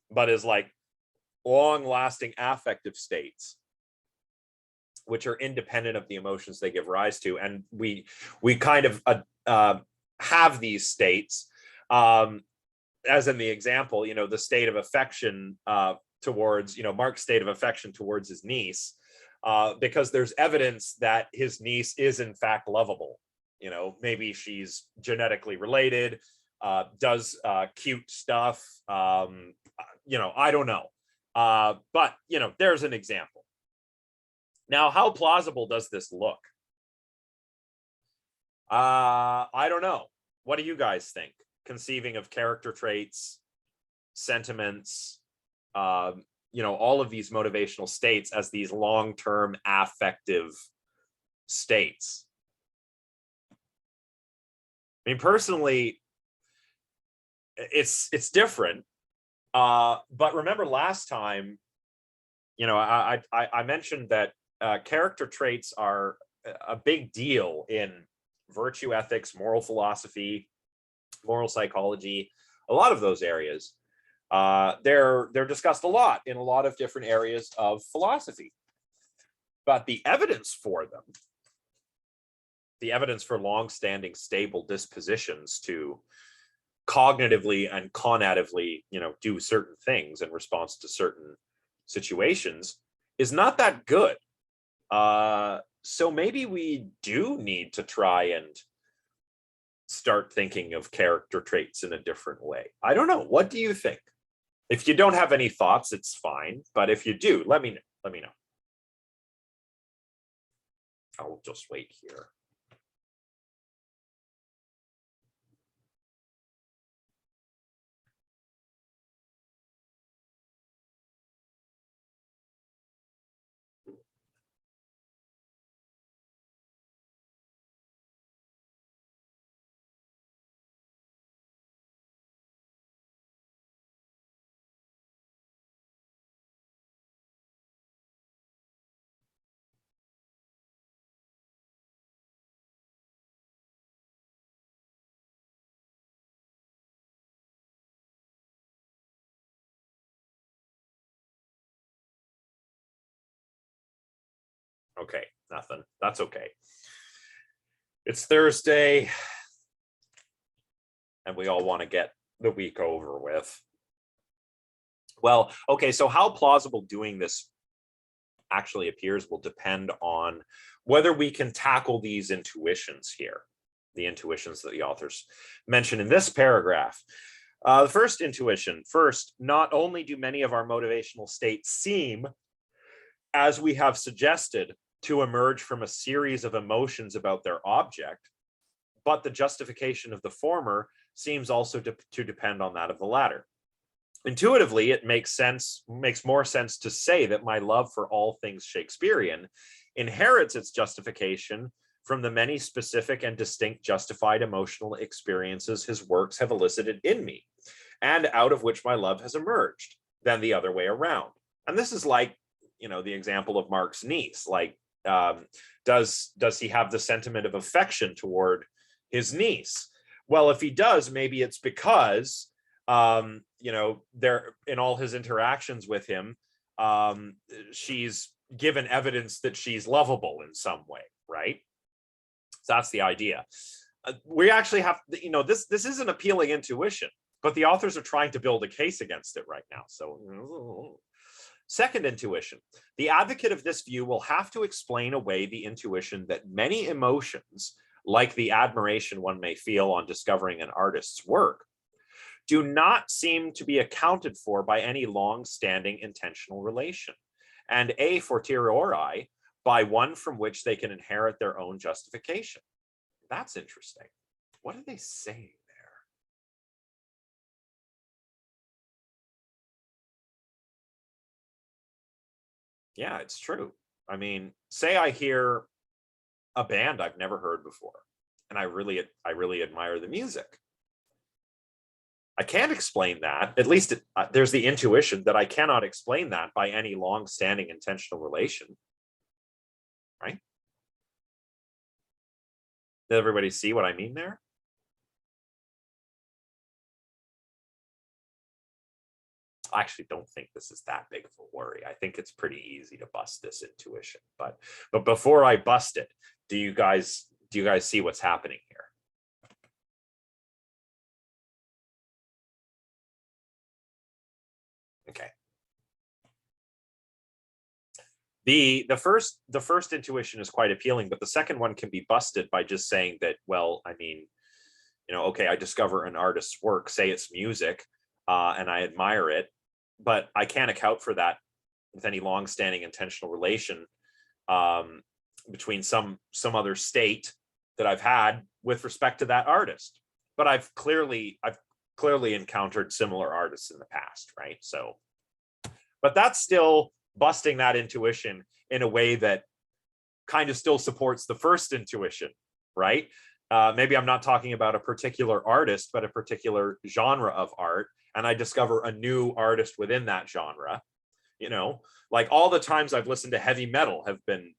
but as like long-lasting affective states, which are independent of the emotions they give rise to. And we kind of have these states, as in the example, the state of affection towards, Mark's state of affection towards his niece, because there's evidence that his niece is in fact lovable. Maybe she's genetically related, does cute stuff, I don't know. But, there's an example. Now, how plausible does this look? I don't know. What do you guys think? Conceiving of character traits, sentiments, all of these motivational states as these long-term affective states. I mean, personally, it's different. But remember last time, I mentioned that character traits are a big deal in virtue ethics, moral philosophy, moral psychology, a lot of those areas. They're discussed a lot in a lot of different areas of philosophy. But the evidence for them, the evidence for long-standing stable dispositions to cognitively and conatively, do certain things in response to certain situations is not that good. So maybe we do need to try and start thinking of character traits in a different way. I don't know. What do you think? If you don't have any thoughts, it's fine. But if you do, let me know. I'll just wait here. Okay, nothing. That's okay. It's Thursday, and we all want to get the week over with. Well, okay, so how plausible doing this actually appears will depend on whether we can tackle these intuitions here, the intuitions that the authors mention in this paragraph. The first intuition. First, not only do many of our motivational states seem, as we have suggested, to emerge from a series of emotions about their object, but the justification of the former seems also to depend on that of the latter. Intuitively, it makes more sense to say that my love for all things Shakespearean inherits its justification from the many specific and distinct justified emotional experiences his works have elicited in me, and out of which my love has emerged, than the other way around. And this is like, the example of Mark's niece. Like, does he have the sentiment of affection toward his niece? Well, if he does, maybe it's because there, in all his interactions with him, she's given evidence that she's lovable in some way, right? So that's the idea. We actually have, this is an appealing intuition, but the authors are trying to build a case against it right now. So, second intuition. The advocate of this view will have to explain away the intuition that many emotions, like the admiration one may feel on discovering an artist's work, do not seem to be accounted for by any long-standing intentional relation, and a fortiori by one from which they can inherit their own justification. That's interesting. What are they saying there? Yeah, it's true. I mean, say I hear a band I've never heard before, and I really admire the music. I can't explain that. At least there's the intuition that I cannot explain that by any long-standing intentional relation, right? Did everybody see what I mean there? I actually don't think this is that big of a worry. I think it's pretty easy to bust this intuition. But before I bust it, do you guys see what's happening here? Okay. The first intuition is quite appealing, but the second one can be busted by just saying that, well, I mean, okay, I discover an artist's work, say it's music, and I admire it, but I can't account for that with any long-standing intentional relation between some other state that I've had with respect to that artist. But I've clearly encountered similar artists in the past, right? So, but that's still busting that intuition in a way that kind of still supports the first intuition, right? Maybe I'm not talking about a particular artist, but a particular genre of art, and I discover a new artist within that genre. Like all the times I've listened to heavy metal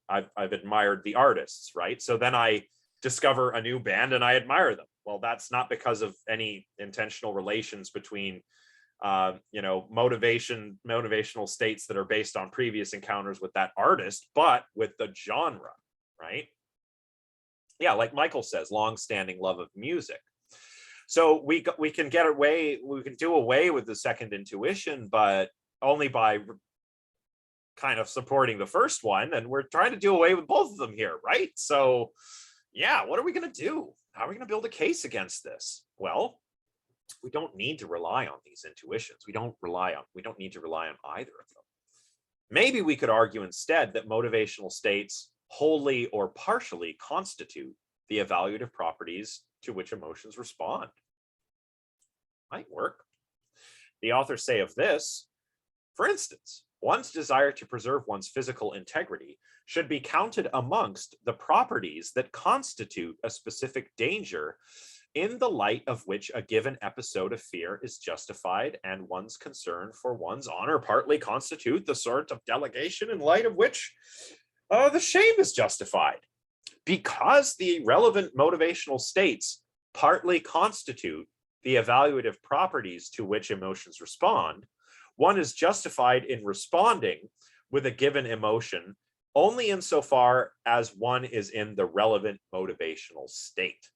I've admired the artists, right? So then I discover a new band and I admire them. Well, that's not because of any intentional relations between motivational states that are based on previous encounters with that artist, but with the genre, right? Yeah, like Michael says, long-standing love of music. So we can do away with the second intuition, but only by kind of supporting the first one, and we're trying to do away with both of them here, right? So yeah, what are we going to do? How are we going to build a case against this? Well, we don't need to rely on these intuitions. We don't need to rely on either of them. Maybe we could argue instead that motivational states wholly or partially constitute the evaluative properties to which emotions respond. Might work. The authors say of this, for instance, one's desire to preserve one's physical integrity should be counted amongst the properties that constitute a specific danger in the light of which a given episode of fear is justified, and one's concern for one's honor partly constitute the sort of delegation in light of which the shame is justified. Because the relevant motivational states partly constitute the evaluative properties to which emotions respond, one is justified in responding with a given emotion only insofar as one is in the relevant motivational state.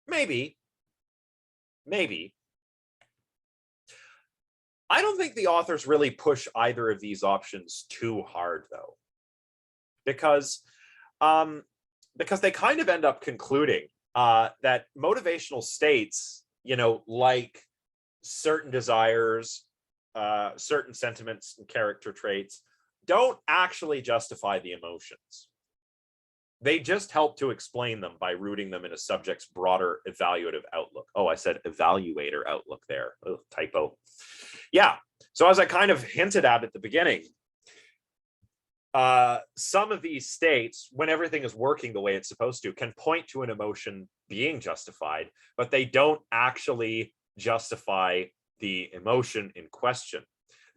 Maybe. I don't think the authors really push either of these options too hard, though, because they kind of end up concluding that motivational states, like certain desires, certain sentiments and character traits, don't actually justify the emotions. They just help to explain them by rooting them in a subject's broader evaluative outlook. Oh, I said evaluator outlook there. Oh, typo. Yeah. So as I kind of hinted at the beginning, some of these states, when everything is working the way it's supposed to, can point to an emotion being justified, but they don't actually justify the emotion in question.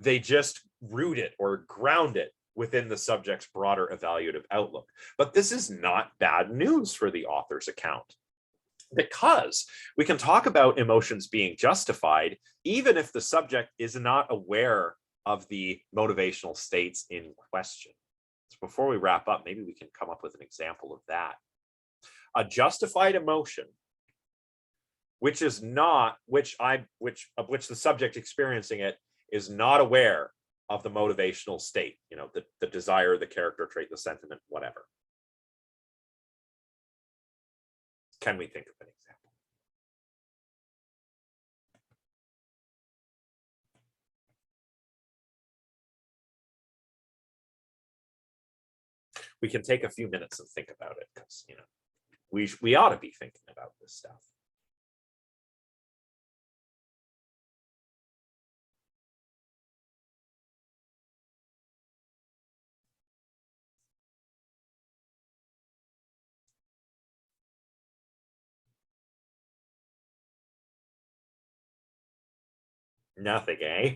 They just root it or ground it within the subject's broader evaluative outlook. But this is not bad news for the author's account, because we can talk about emotions being justified even if the subject is not aware of the motivational states in question. So before we wrap up, maybe we can come up with an example of that. A justified emotion, which is not, which the subject experiencing it is not aware of the motivational state, the desire, the character trait, the sentiment, whatever. Can we think of an example? We can take a few minutes and think about it, because we ought to be thinking about this stuff. Nothing, eh?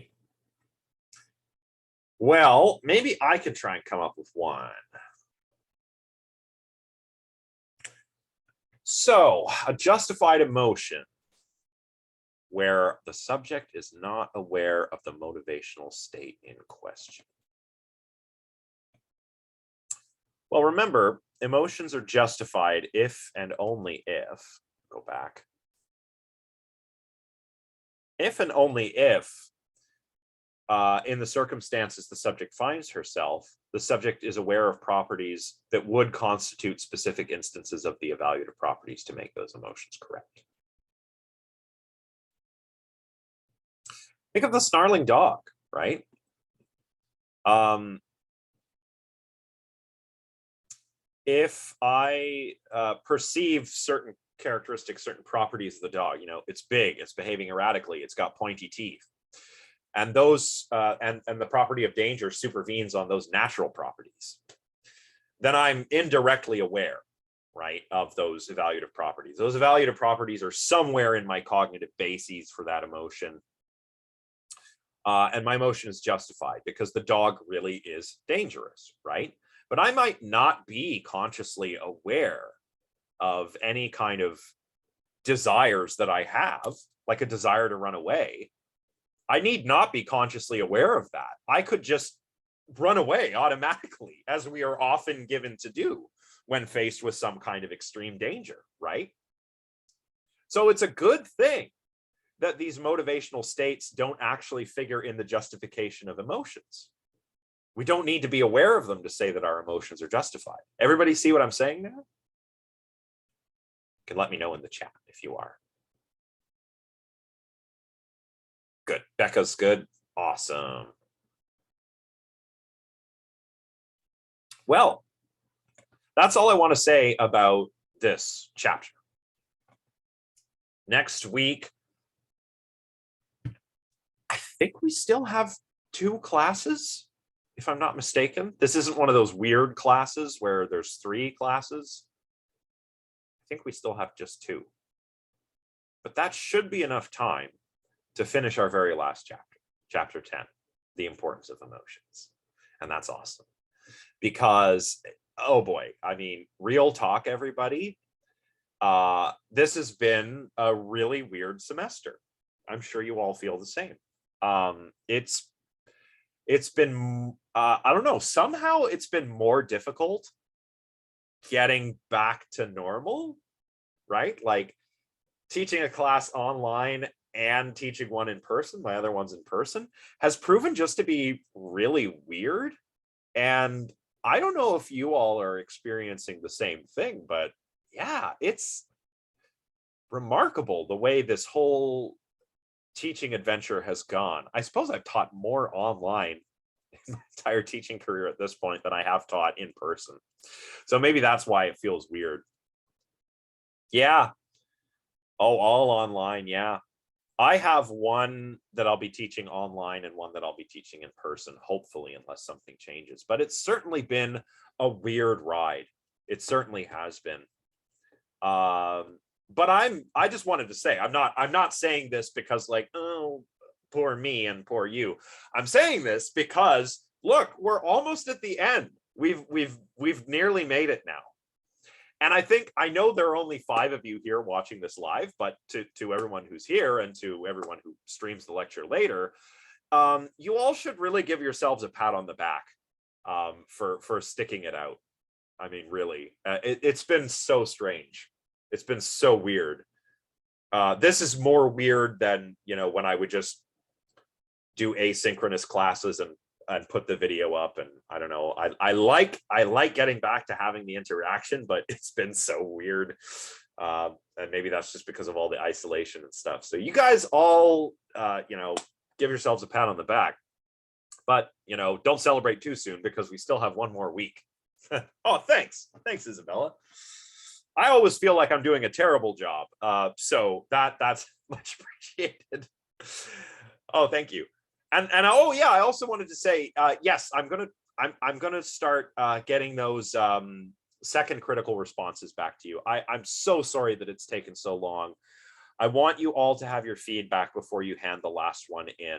Well, maybe I can try and come up with one. So, a justified emotion where the subject is not aware of the motivational state in question. Well, remember, emotions are justified if and only if, go back, if and only if, in the circumstances the subject finds herself, the subject is aware of properties that would constitute specific instances of the evaluative properties to make those emotions correct. Think of the snarling dog, right? If I perceive certain characteristics, certain properties of the dog, it's big, it's behaving erratically, it's got pointy teeth, and those and the property of danger supervenes on those natural properties, then I'm indirectly aware, right, of those evaluative properties. Those evaluative properties are somewhere in my cognitive bases for that emotion, and my emotion is justified because the dog really is dangerous, right? But I might not be consciously aware of any kind of desires that I have, like a desire to run away. I need not be consciously aware of that. I could just run away automatically, as we are often given to do when faced with some kind of extreme danger, right? So it's a good thing that these motivational states don't actually figure in the justification of emotions. We don't need to be aware of them to say that our emotions are justified. Everybody see what I'm saying now? You can let me know in the chat if you are. Good. Becca's good. Awesome. Well, that's all I want to say about this chapter. Next week, I think we still have 2 classes, if I'm not mistaken. This isn't one of those weird classes where there's 3 classes. I think we still have just 2. But that should be enough time to finish our very last chapter, chapter 10, the importance of emotions. And that's awesome. Because, oh boy, I mean, real talk, everybody. This has been a really weird semester. I'm sure you all feel the same. It's been, I don't know, somehow it's been more difficult getting back to normal, right? Like teaching a class online and teaching one in person, my other one's in person, has proven just to be really weird. And I don't know if you all are experiencing the same thing, but yeah, it's remarkable the way this whole teaching adventure has gone. I suppose I've taught more online in my entire teaching career at this point than I have taught in person. So maybe that's why it feels weird. Yeah. Oh, all online. Yeah. I have one that I'll be teaching online and one that I'll be teaching in person, hopefully, unless something changes. But it's certainly been a weird ride. It certainly has been. But I just wanted to say, I'm not saying this because like, oh, poor me and poor you. I'm saying this because look, we're almost at the end. We've nearly made it now. And I know there are only 5 of you here watching this live, but to everyone who's here and to everyone who streams the lecture later, you all should really give yourselves a pat on the back for sticking it out. I mean, really, it's been so strange. It's been so weird. This is more weird than, when I would just do asynchronous classes and put the video up. And I don't know, I like getting back to having the interaction, but it's been so weird. And maybe that's just because of all the isolation and stuff. So you guys all, give yourselves a pat on the back, but, don't celebrate too soon because we still have one more week. Oh, thanks, Isabella. I always feel like I'm doing a terrible job. So that's much appreciated. Oh, thank you. And oh yeah, I also wanted to say, yes, I'm gonna start getting those second critical responses back to you. I'm so sorry that it's taken so long. I want you all to have your feedback before you hand the last one in.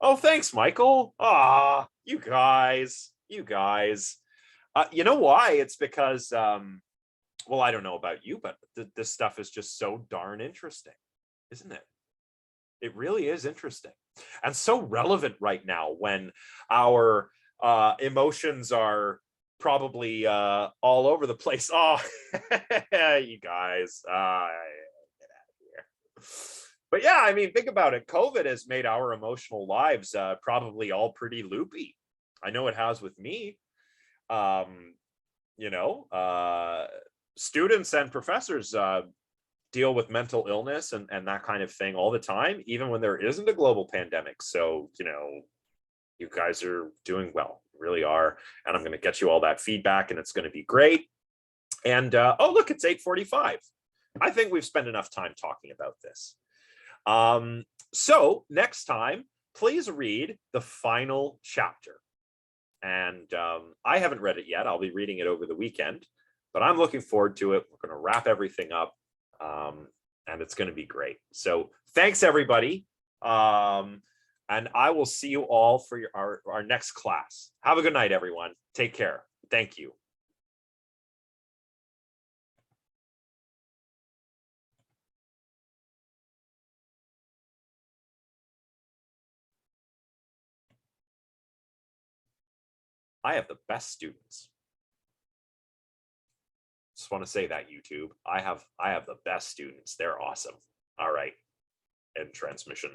Oh, thanks, Michael. Ah, you guys. You know why? It's because well, I don't know about you, but this stuff is just so darn interesting, isn't it? It really is interesting and so relevant right now when our emotions are probably all over the place. Oh, you guys, get out of here. But yeah, I mean, think about it. COVID has made our emotional lives probably all pretty loopy. I know it has with me. Students and professors deal with mental illness and that kind of thing all the time, even when there isn't a global pandemic. So, you guys are doing well, really are. And I'm going to get you all that feedback and it's going to be great. And oh, look, it's 8:45. I think we've spent enough time talking about this. So next time, please read the final chapter. And I haven't read it yet. I'll be reading it over the weekend, but I'm looking forward to it. We're going to wrap everything up. And it's going to be great. So thanks, everybody. And I will see you all for our next class. Have a good night, everyone. Take care. Thank you. I have the best students. Just want to say that, YouTube. I have the best students. They're awesome. All right. End transmission.